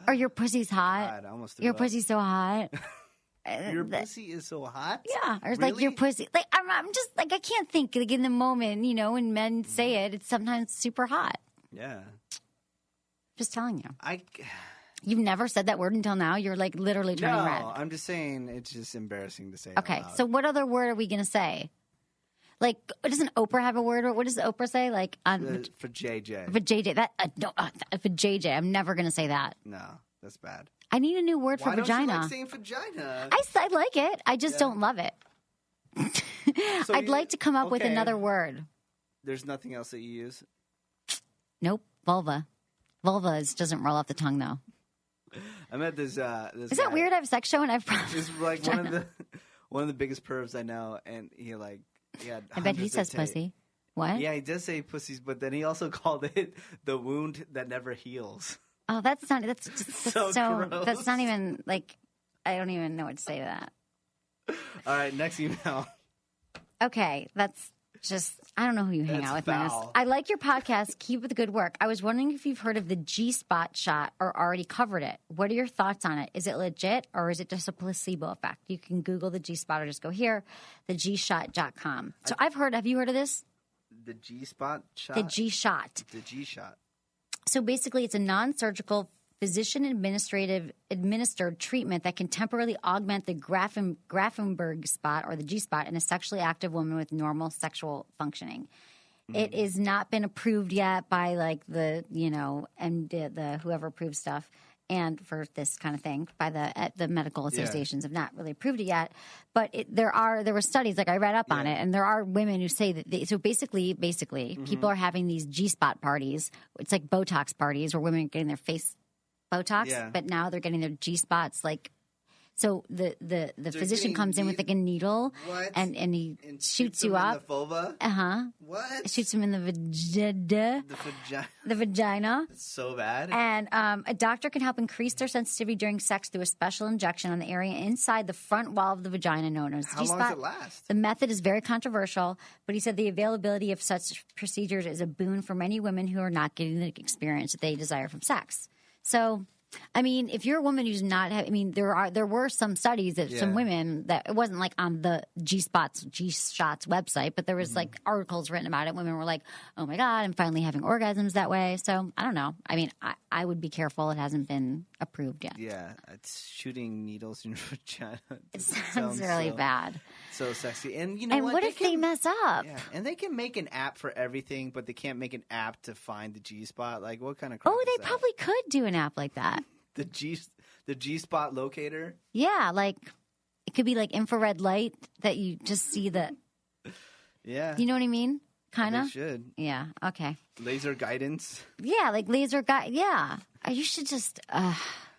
Or your pussy's hot. God, I almost your pussy's so hot. Your pussy is so hot? Yeah. Or really? like your pussy. Like, I'm just like, I can't think. Like in the moment, when men say it, it's sometimes super hot. Yeah. Just telling you. You've never said that word until now? You're like literally turning red. No, I'm just saying it's just embarrassing to say. Okay. So what other word are we going to say? Like, doesn't Oprah have a word? What does Oprah say? Like for JJ. For JJ. For JJ. I'm never going to say that. No, that's bad. I need a new word for vagina. Why don't you like saying vagina? I like it. I just don't love it. So I'd like to come up with another word. There's nothing else that you use? Nope. Vulva. Vulva doesn't roll off the tongue, though. I met this. Is that weird? I have a sex show and I've probably... He's like one of the biggest pervs I know, and he like... Yeah, I bet he says pussy. What? Yeah, he does say pussies, but then he also called it the wound that never heals. Oh, that's not gross. That's not even like, I don't even know what to say to that. All right, next email. Okay, that's just, I don't know who you hang out with, Menace. Foul. I like your podcast. Keep up the good work. I was wondering if you've heard of the G-spot shot or already covered it. What are your thoughts on it? Is it legit or is it just a placebo effect? You can Google the G-spot or just go here, theGshot.com. So have you heard of this? The G-spot shot? The G-shot. The G-shot. So basically it's a non-surgical physician-administered treatment that can temporarily augment the Grafenberg spot or the G-spot in a sexually active woman with normal sexual functioning. Mm-hmm. It has not been approved yet by like the whoever approves stuff and for this kind of thing by the medical associations have not really approved it yet. But there were studies like I read up on it, and there are women who say that. So basically, mm-hmm. people are having these G-spot parties. It's like Botox parties where women are getting their face Botox, but now they're getting their G-spots. Like, So the physician comes in with like a needle and he shoots you up. In the vulva? What? Shoots him in the vagina. The vagina. It's so bad. And a doctor can help increase their sensitivity during sex through a special injection on the area inside the front wall of the vagina known as How G-spot. long does it last? The method is very controversial, but he said the availability of such procedures is a boon for many women who are not getting the experience that they desire from sex. So, I mean, if you're a woman who's not, there were some studies that some women that it wasn't like on the G-Shots website, but there was like articles written about it. Women were like, "Oh my God, I'm finally having orgasms that way." So I don't know. I mean, I would be careful. It hasn't been approved yet. Yeah, it's shooting needles in your vagina. It sounds really bad. So sexy, and you know and what if they mess up? Yeah, and they can make an app for everything, but they can't make an app to find the G-spot. Like, what kind of crap is they that? probably could do an app like that. The G-spot locator? Yeah, like it could be like infrared light that you just see the. Yeah. You know what I mean? Kind of. Should. Yeah. Okay. Laser guidance. Yeah, like laser Yeah. You should just.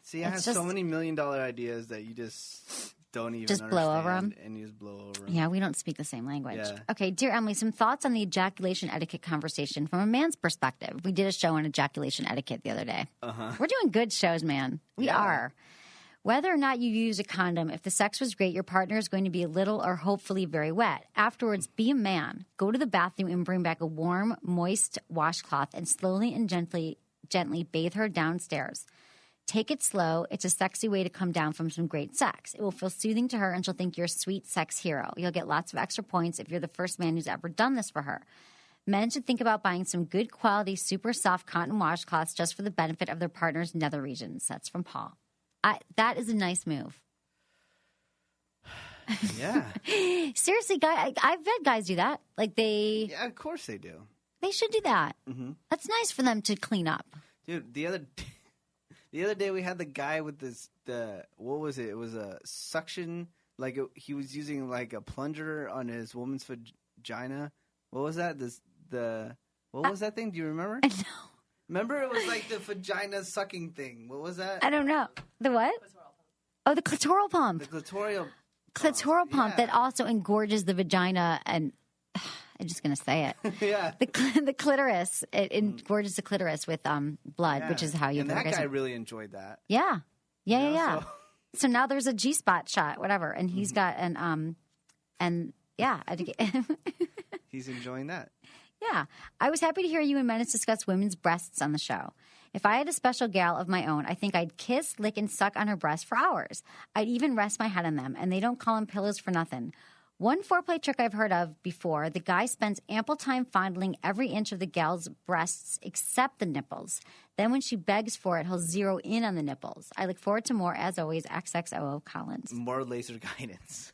See, I have so many $1 million ideas that you just don't even just understand. blow over them. And you just blow over them. Yeah, we don't speak the same language. Yeah. Okay, dear Emily, some thoughts on the ejaculation etiquette conversation from a man's perspective. We did a show on ejaculation etiquette the other day. We're doing good shows, man. We are. Whether or not you use a condom, if the sex was great, your partner is going to be a little or hopefully very wet. Afterwards, be a man. Go to the bathroom and bring back a warm, moist washcloth and slowly and gently bathe her downstairs. Take it slow. It's a sexy way to come down from some great sex. It will feel soothing to her and she'll think you're a sweet sex hero. You'll get lots of extra points if you're the first man who's ever done this for her. Men should think about buying some good quality, super soft cotton washcloths just for the benefit of their partner's nether regions. That's from Paul. That is a nice move. Yeah. Seriously, I've had guys do that. Like they... Yeah, of course they do. They should do that. Mm-hmm. That's nice for them to clean up. Dude, the other day we had the guy with what was it? It was a suction, like he was using like a plunger on his woman's vagina. What was that? What was that thing? Do you remember? No. Remember it was like the vagina sucking thing. What was that? I don't know. The what? Oh, the clitoral pump. The clitoral pump that also engorges the vagina and I'm just going to say it. Yeah. The clitoris. It engorges the clitoris with blood, which is how you. And that guy really enjoyed that. Yeah. Yeah. So now there's a G-spot shot, whatever, and he's got he's enjoying that. Yeah. I was happy to hear you and Menace discuss women's breasts on the show. If I had a special gal of my own, I think I'd kiss, lick, and suck on her breasts for hours. I'd even rest my head on them, and they don't call them pillows for nothing. One foreplay trick I've heard of before, the guy spends ample time fondling every inch of the gal's breasts except the nipples. Then when she begs for it, he'll zero in on the nipples. I look forward to more, as always, XXOO Collins. More laser guidance.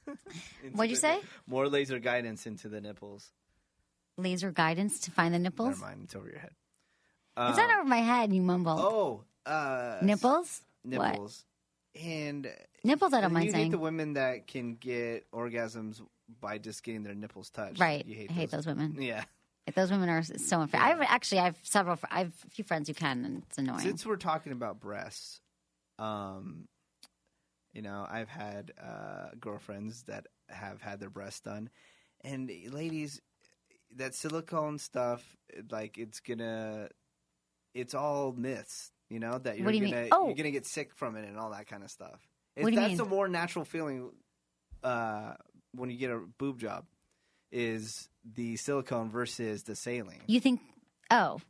What'd you say? More laser guidance into the nipples. Laser guidance to find the nipples? Never mind, it's over your head. It's not over my head, you mumble. Nipples? Nipples. What? And nipples, I don't mind you saying. hate the women that can get orgasms by just getting their nipples touched. Right. You I hate those women. Yeah. Those women are so unfair. I have a few friends who can, and it's annoying. Since we're talking about breasts, I've had girlfriends that have had their breasts done, and ladies, that silicone stuff, like it's all myths. You know that you're gonna get sick from it and all that kind of stuff. That's a more natural feeling when you get a boob job. Is the silicone versus the saline? You think? Oh,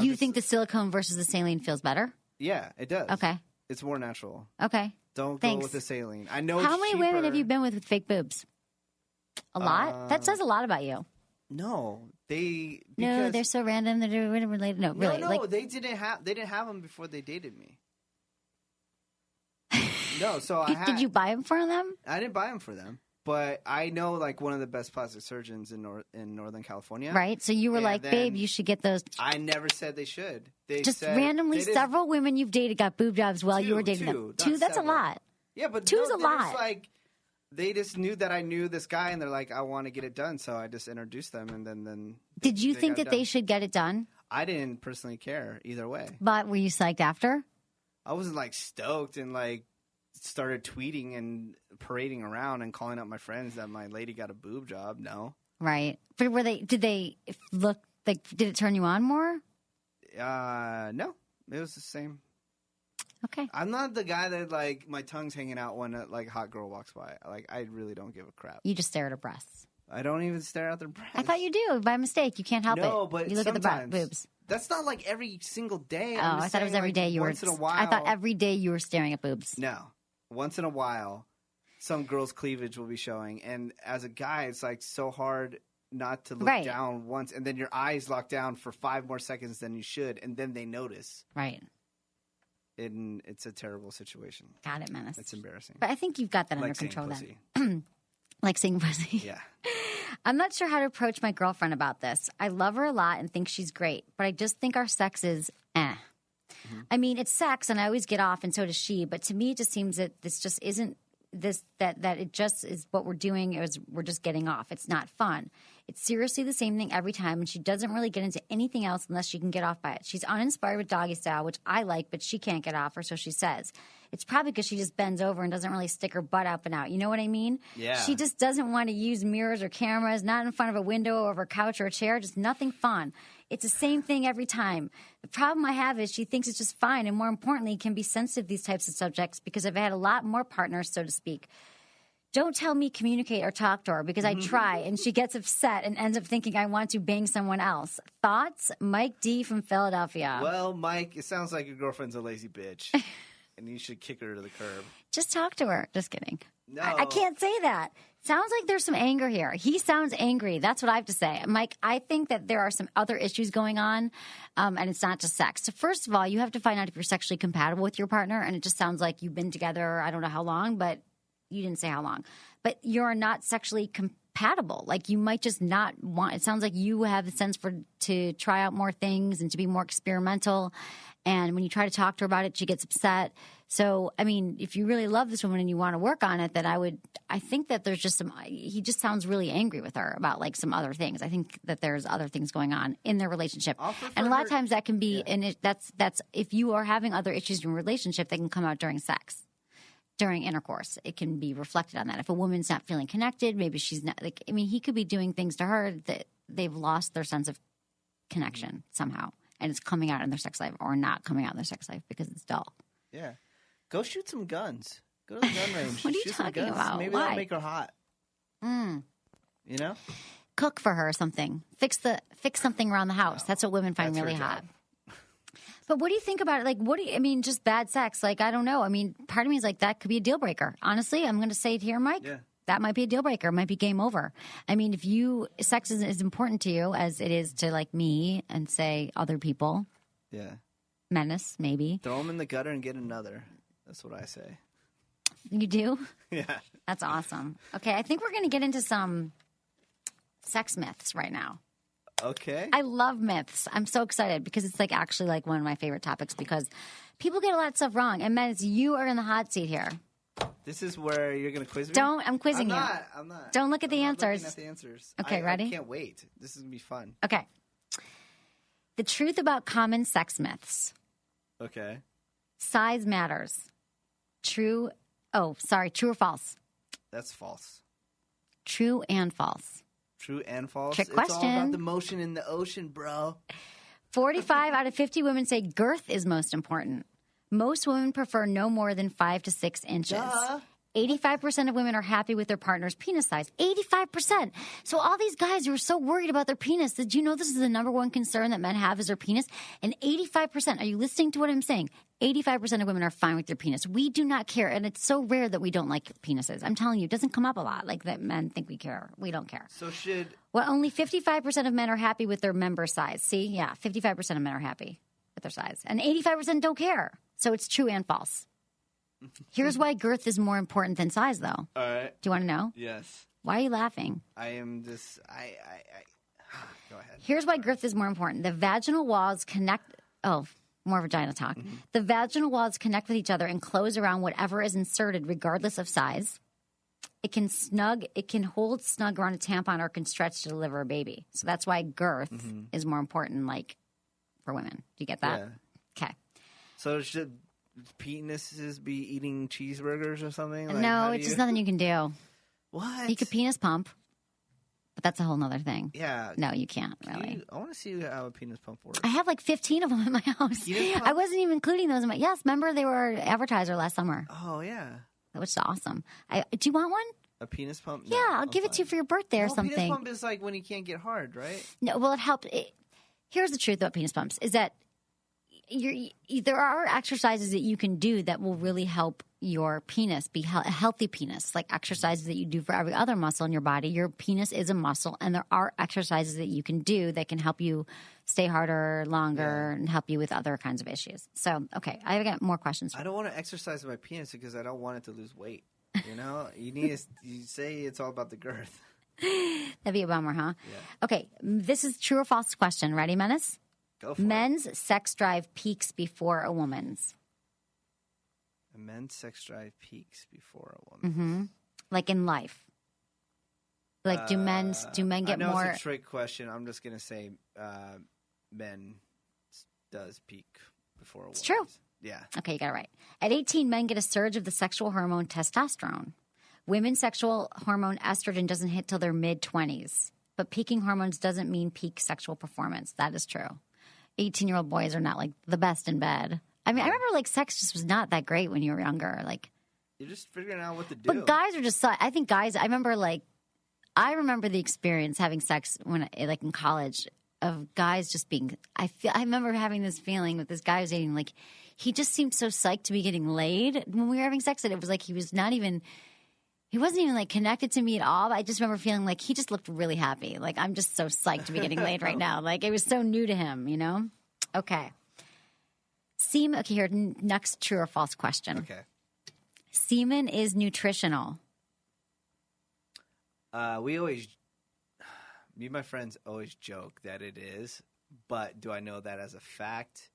you think the silicone versus the saline feels better? Yeah, it does. Okay, it's more natural. Okay, don't go with the saline. I know. How many women have you been with fake boobs? A lot. That says a lot about you. No, they're so random. They're related. No, really. No, they didn't have them before they dated me. No, so Did you buy them for them? I didn't buy them for them. But I know, like, one of the best plastic surgeons in Northern California. Right. So you were like, babe, you should get those. I never said they should. They just said randomly, several women you've dated got boob jobs while you were dating them. Two? That's a lot. Yeah, but two's a lot. They just knew that I knew this guy, and they're like, I want to get it done. So I just introduced them, and then Did you think that they should get it done? I didn't personally care either way. But were you psyched after? I wasn't, like, stoked and, like, started tweeting and parading around and calling out my friends that my lady got a boob job. No. Right. But did they look like, did it turn you on more? No. It was the same. Okay. I'm not the guy that, like, my tongue's hanging out when a, like, hot girl walks by. Like, I really don't give a crap. You just stare at her breasts. I don't even stare at their breasts. I thought you do by mistake. You can't help it. No, but you look sometimes. at the boobs. That's not like every single day. Oh, I thought it was every day you were. Once in a while. I thought every day you were staring at boobs. No. Once in a while, some girl's cleavage will be showing. And as a guy, it's like so hard not to look down once. And then your eyes lock down for 5 more seconds than you should. And then they notice. Right. And it's a terrible situation. Got it, Menace. It's embarrassing. But I think you've got that like under control pussy. then. Like seeing pussy. Yeah. I'm not sure how to approach my girlfriend about this. I love her a lot and think she's great, but I just think our sex is I mean, it's sex and I always get off and so does she, but to me it just seems that this just isn't that it just is what we're doing we're just getting off. It's not fun. It's seriously the same thing every time, and she doesn't really get into anything else unless she can get off by it. She's uninspired with doggy style, which I like, but she can't get off, or so she says. It's probably because she just bends over and doesn't really stick her butt up and out. You know what I mean? Yeah. She just doesn't want to use mirrors or cameras, not in front of a window or of a couch or a chair, just nothing fun. It's the same thing every time. The problem I have is she thinks it's just fine, and more importantly, can be sensitive to these types of subjects because I've had a lot more partners, so to speak. Don't tell me communicate or talk to her because I try and she gets upset and ends up thinking I want to bang someone else. Thoughts? Mike D. from Philadelphia. Well, Mike, it sounds like your girlfriend's a lazy bitch and you should kick her to the curb. Just talk to her. Just kidding. No. I can't say that. Sounds like there's some anger here. He sounds angry. That's what I have to say. Mike, I think that there are some other issues going on, and it's not just sex. So first of all, you have to find out if you're sexually compatible with your partner, and it just sounds like you've been together, I don't know how long, but you didn't say how long. But you're not sexually compatible. Like you might just not want – it sounds like you have the sense to try out more things and to be more experimental. And when you try to talk to her about it, she gets upset. So, I mean, if you really love this woman and you want to work on it, then I think that there's just he just sounds really angry with her about like some other things. I think that there's other things going on in their relationship. And a lot of times that can be, and that's if you are having other issues in a relationship, they can come out during sex. During intercourse, it can be reflected on that. If a woman's not feeling connected, maybe she's not like, I mean, he could be doing things to her that they've lost their sense of connection somehow. And it's coming out in their sex life or not coming out in their sex life because it's dull. Yeah. Go shoot some guns. Go to the gun range. What are you shoot talking some guns. about? Maybe Why? that'll make her hot. You know? Cook for her or something. Fix something around the house. That's what women find That's really her hot. job. But what do you think about it? Like, I mean, just bad sex. Like, I don't know. I mean, part of me is like, that could be a deal breaker. Honestly, I'm going to say it here, Mike. Yeah. That might be a deal breaker. It might be game over. I mean, if sex is as important to you as it is to like me and say other people. Yeah. Menace, maybe. Throw them in the gutter and get another. That's what I say. You do? Yeah. That's awesome. Okay, I think we're going to get into some sex myths right now. Okay. I love myths. I'm so excited because it's like actually like one of my favorite topics because people get a lot of stuff wrong. And Menace, you are in the hot seat here. This is where you're going to quiz me? I'm quizzing you. I'm not. Don't look at the answers. Looking at the answers. Okay, ready? I can't wait. This is going to be fun. Okay. The truth about common sex myths. Okay. Size matters. True or false? That's false. True and false. True and false? Trick It's all question. about the motion in the ocean, bro. 45 out of 50 women say girth is most important. Most women prefer no more than 5 to 6 inches. Duh. 85% of women are happy with their partner's penis size. 85%. So all these guys who are so worried about their penis, did you know this is the number one concern that men have is their penis? And 85%, are you listening to what I'm saying? 85% of women are fine with their penis. We do not care. And it's so rare that we don't like penises. I'm telling you, it doesn't come up a lot like that men think we care. We don't care. So should... Well, only 55% of men are happy with their member size. See? Yeah, 55% of men are happy with their size. And 85% don't care. So it's true and false. Here's why girth is more important than size, though. All right. Do you want to know? Yes. Why are you laughing? I am just... Go ahead. Here's why girth is more important. The vaginal walls connect... Oh, more vagina talk. Mm-hmm. The vaginal walls connect with each other and close around whatever is inserted, regardless of size. It can hold snug around a tampon or can stretch to deliver a baby. So that's why girth is more important, like, for women. Do you get that? Yeah. Okay. So should penises be eating cheeseburgers or something? Like, No, it's just nothing you can do. What? You could penis pump, but that's a whole nother thing. Yeah. No, you can't really. I want to see how a penis pump works. I have like 15 of them in my house. I wasn't even including those in my. Yes, remember they were advertiser last summer. Oh yeah. That was awesome. Do you want one? A penis pump? Yeah, I'll give it to you for your birthday or something. Penis pump is like when you can't get hard, right? No, well, it helped. Here's the truth about penis pumps: is that there are exercises that you can do that will really help your penis be a healthy penis, like exercises that you do for every other muscle in your body. Your penis is a muscle, and there are exercises that you can do that can help you stay harder, longer, and help you with other kinds of issues. So, okay, I've got more questions. I don't want to exercise my penis because I don't want it to lose weight. You know, you say it's all about the girth. That'd be a bummer, huh? Yeah. Okay, this is true or false question. Ready, Menace? Go for it. Men's sex drive peaks before a woman's. A men's sex drive peaks before a woman. Mm-hmm. Like in life. Like, do men get I know more? It's a trick question. I'm just gonna say, men does peak before a woman. It's true. Yeah. Okay, you got it right. At 18, men get a surge of the sexual hormone testosterone. Women's sexual hormone estrogen doesn't hit till their mid-20s. But peaking hormones doesn't mean peak sexual performance. That is true. 18-year-old boys are not like the best in bed. I mean, I remember like sex just was not that great when you were younger. Like, you're just figuring out what to do. But guys are just, I think guys, I remember the experience having sex when, like in college, of guys just being, I remember having this feeling with this guy I was dating, like, he just seemed so psyched to be getting laid when we were having sex that it was like he wasn't even like connected to me at all. I just remember feeling like he just looked really happy. Like, I'm just so psyched to be getting laid right now. Like, it was so new to him, you know? Okay. Okay, here, next true or false question. Okay. Semen is nutritional. Me and my friends always joke that it is, but do I know that as a fact?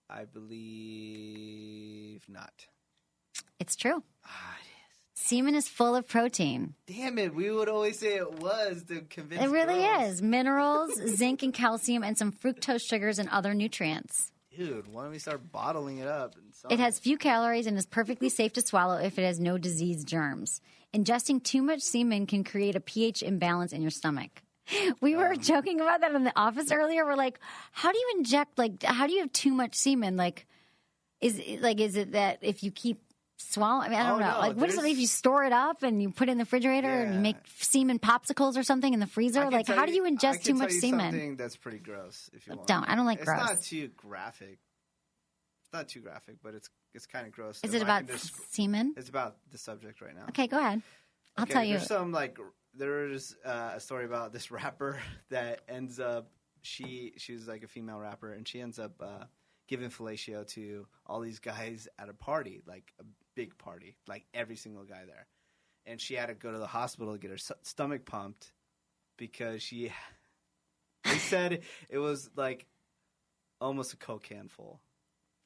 I believe not. It's true. It is. Semen is full of protein. Damn it. We would always say it was to convince It really girls. is. Minerals, zinc and calcium, and some fructose sugars and other nutrients. Dude, why don't we start bottling it up? It has few calories and is perfectly safe to swallow if it has no disease germs. Ingesting too much semen can create a pH imbalance in your stomach. We were joking about that in the office earlier. We're like, how do you inject, like, how do you have too much semen? Like, is it that if you keep swallowing? I mean, I don't know. No, like, what is it if you store it up and you put it in the refrigerator and you make semen popsicles or something in the freezer? Like, how do you ingest too much semen? Something that's pretty gross. If you want. I don't like gross. It's not too graphic. It's not too graphic, but it's kind of gross. Is it about semen? It's about the subject right now. Okay, go ahead. I'll tell you. There's a story about this rapper that ends up she was like a female rapper, and she ends up giving fellatio to all these guys at a party, like a big party, like every single guy there, and she had to go to the hospital to get her stomach pumped because they said it was like almost a Coke can full.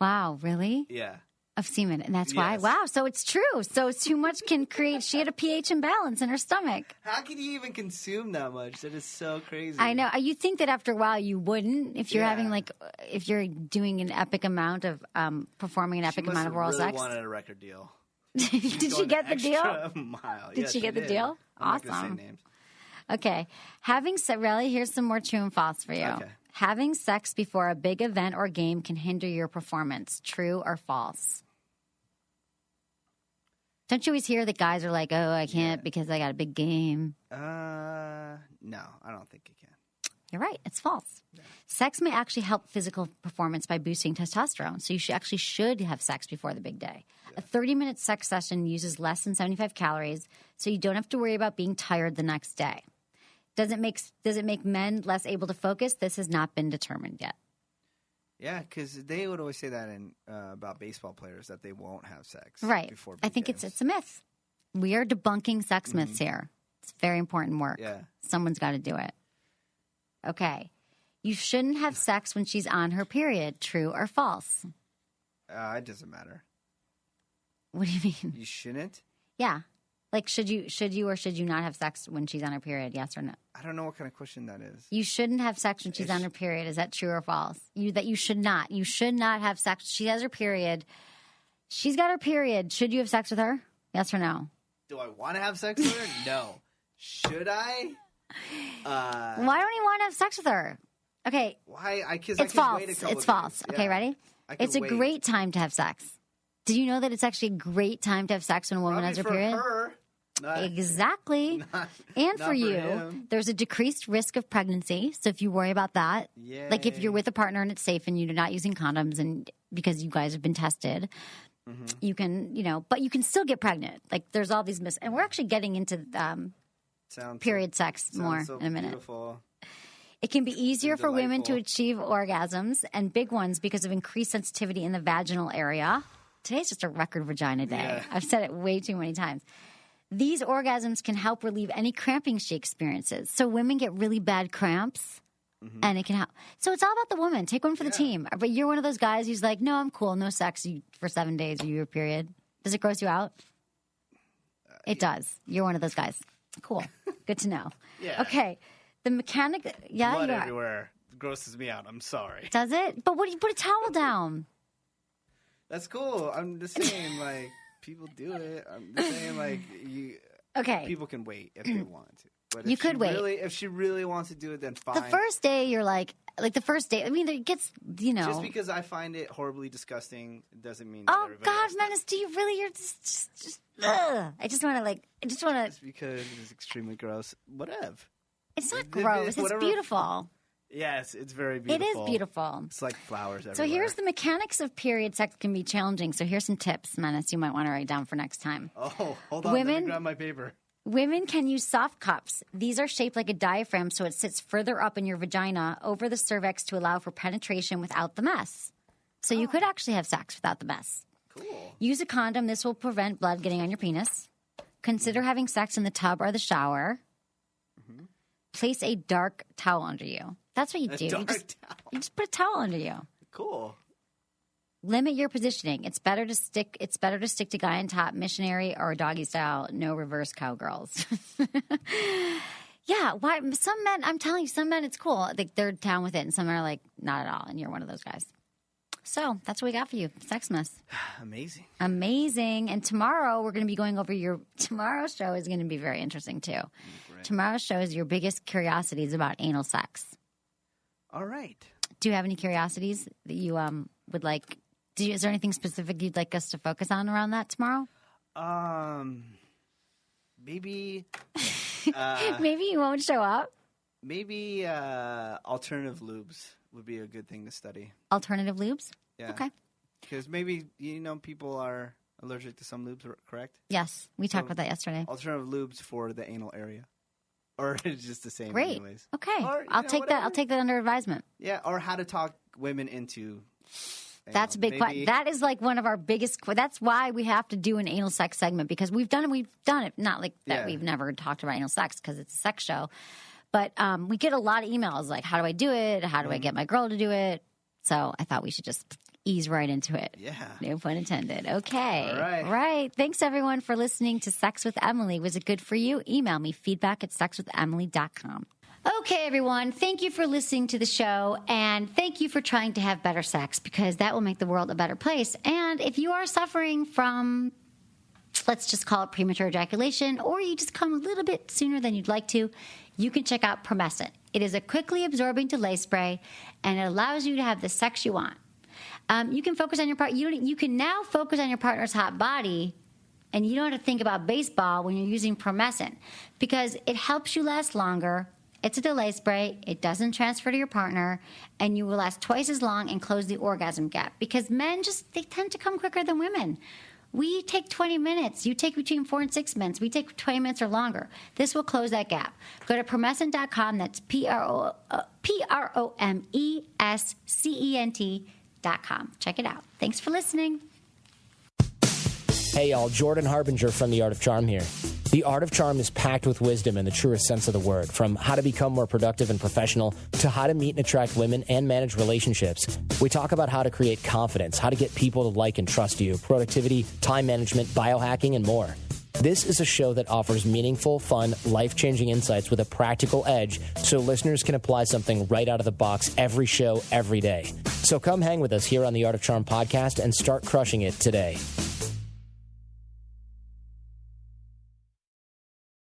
Wow, really? Yeah. Of semen, and that's why. Wow, so it's true. So too much can create. She had a pH imbalance in her stomach. How can you even consume that much? That is so crazy. I know. You think that after a while you wouldn't, if you're having if you're doing an epic amount of performing an epic amount of oral sex. She wanted a record deal. Did she get the deal? Mile. Did she get the deal? I'm Awesome. not gonna say names. Okay, here's some more true and false for you. Okay. Having sex before a big event or game can hinder your performance. True or false? Don't you always hear that guys are like, oh, I can't because I got a big game? No, I don't think it can. You're right. It's false. Yeah. Sex may actually help physical performance by boosting testosterone. So you should have sex before the big day. Yeah. A 30-minute sex session uses less than 75 calories, so you don't have to worry about being tired the next day. Does it make men less able to focus? This has not been determined yet. Yeah, because they would always say that about baseball players that they won't have sex. Right. Before I think games. it's a myth. We are debunking sex myths here. It's very important work. Yeah. Someone's got to do it. Okay. You shouldn't have sex when she's on her period. True or false? It doesn't matter. What do you mean? You shouldn't? Yeah. Like, should you or should you not have sex when she's on her period? Yes or no? I don't know what kind of question that is. You shouldn't have sex when she's on her period. Is that true or false? You should not. You should not have sex. She has her period. She's got her period. Should you have sex with her? Yes or no? Do I want to have sex with her? No. Should I? Why don't you want to have sex with her? Okay. Why? It's false. It's false. Okay, ready? It's a great time to have sex. Did you know that it's actually a great time to have sex when a woman has her period? Her. Exactly. And for you, there's a decreased risk of pregnancy. So if you worry about that, like if you're with a partner and it's safe and you're not using condoms and because you guys have been tested, you can, but you can still get pregnant. Like there's all these and we're actually getting into period sex more in a minute. Beautiful. It can be easier for women to achieve orgasms and big ones because of increased sensitivity in the vaginal area. Today's just a record vagina day. Yeah. I've said it way too many times. These orgasms can help relieve any cramping she experiences. So women get really bad cramps, and it can help. So it's all about the woman. Take one for the team. But you're one of those guys who's like, no, I'm cool. No sex for 7 days or your period. Does it gross you out? It does. You're one of those guys. Cool. Good to know. Yeah. Okay. The mechanic. Yeah, blood everywhere. It grosses me out. I'm sorry. Does it? But what do you put a towel down? That's cool. I'm just saying, like, people do it. I'm just saying, like, people can wait if they want to. But you could wait. If she really wants to do it, then fine. The first day, you're like the first day, I mean, it gets, Just because I find it horribly disgusting doesn't mean that everybody else Menace, do you really? You're just ugh. I just want to. Just because it's extremely gross. Whatever. It's not gross. It's beautiful. Yes, it's very beautiful. It is beautiful. It's like flowers everywhere. So here's the mechanics of period sex can be challenging. So here's some tips, Menace, you might want to write down for next time. Oh, hold on. Let me grab my paper. Women can use soft cups. These are shaped like a diaphragm, so it sits further up in your vagina over the cervix to allow for penetration without the mess. So you could actually have sex without the mess. Cool. Use a condom. This will prevent blood getting on your penis. Consider having sex in the tub or the shower. Place a dark towel under you. That's what you do. You just put a towel under you. Cool. Limit your positioning. It's better to stick to guy on top, missionary, or doggy style. No reverse cowgirls. Yeah. Why? Some men, I'm telling you, some men it's cool. They're down with it, and some men are like, not at all. And you're one of those guys. So that's what we got for you. Sex mess. Amazing. And tomorrow we're going to be going over tomorrow's show is going to be very interesting too. Great. Tomorrow's show is your biggest curiosities about anal sex. All right. Do you have any curiosities that you would like? Is there anything specific you'd like us to focus on around that tomorrow? Maybe. Maybe you won't show up. Maybe alternative lubes would be a good thing to study. Alternative lubes? Yeah. Okay. Because maybe people are allergic to some lubes, correct? Yes, we talked about that yesterday. Alternative lubes for the anal area. Or it's just the same Great. anyways. Okay. Or, I'll take that. I'll take that under advisement. Yeah, or how to talk women into That's a big question. That is like one of our biggest. That's why we have to do an anal sex segment because we've done it. Not like that we've never talked about anal sex because it's a sex show. But we get a lot of emails like, how do I do it? How do I get my girl to do it? So I thought we should just ease right into it. Yeah. No pun intended. Okay. All right. Right. Thanks, everyone, for listening to Sex with Emily. Was it good for you? Email me, feedback@sexwithemily.com. Okay, everyone. Thank you for listening to the show, and thank you for trying to have better sex because that will make the world a better place. And if you are suffering from, let's just call it premature ejaculation, or you just come a little bit sooner than you'd like to, you can check out Promescent. It is a quickly absorbing delay spray, and it allows you to have the sex you want. You can focus on your part. You can now focus on your partner's hot body, and you don't have to think about baseball when you're using Promescent because it helps you last longer. It's a delay spray. It doesn't transfer to your partner, and you will last twice as long and close the orgasm gap because men they tend to come quicker than women. We take 20 minutes. You take between 4 and 6 minutes. We take 20 minutes or longer. This will close that gap. Go to promescent.com. That's PROMESCENT.com. Check it out. Thanks for listening. Hey, y'all. Jordan Harbinger from The Art of Charm here. The Art of Charm is packed with wisdom in the truest sense of the word, from how to become more productive and professional to how to meet and attract women and manage relationships. We talk about how to create confidence, how to get people to like and trust you, productivity, time management, biohacking, and more. This is a show that offers meaningful, fun, life-changing insights with a practical edge so listeners can apply something right out of the box every show, every day. So come hang with us here on the Art of Charm podcast and start crushing it today.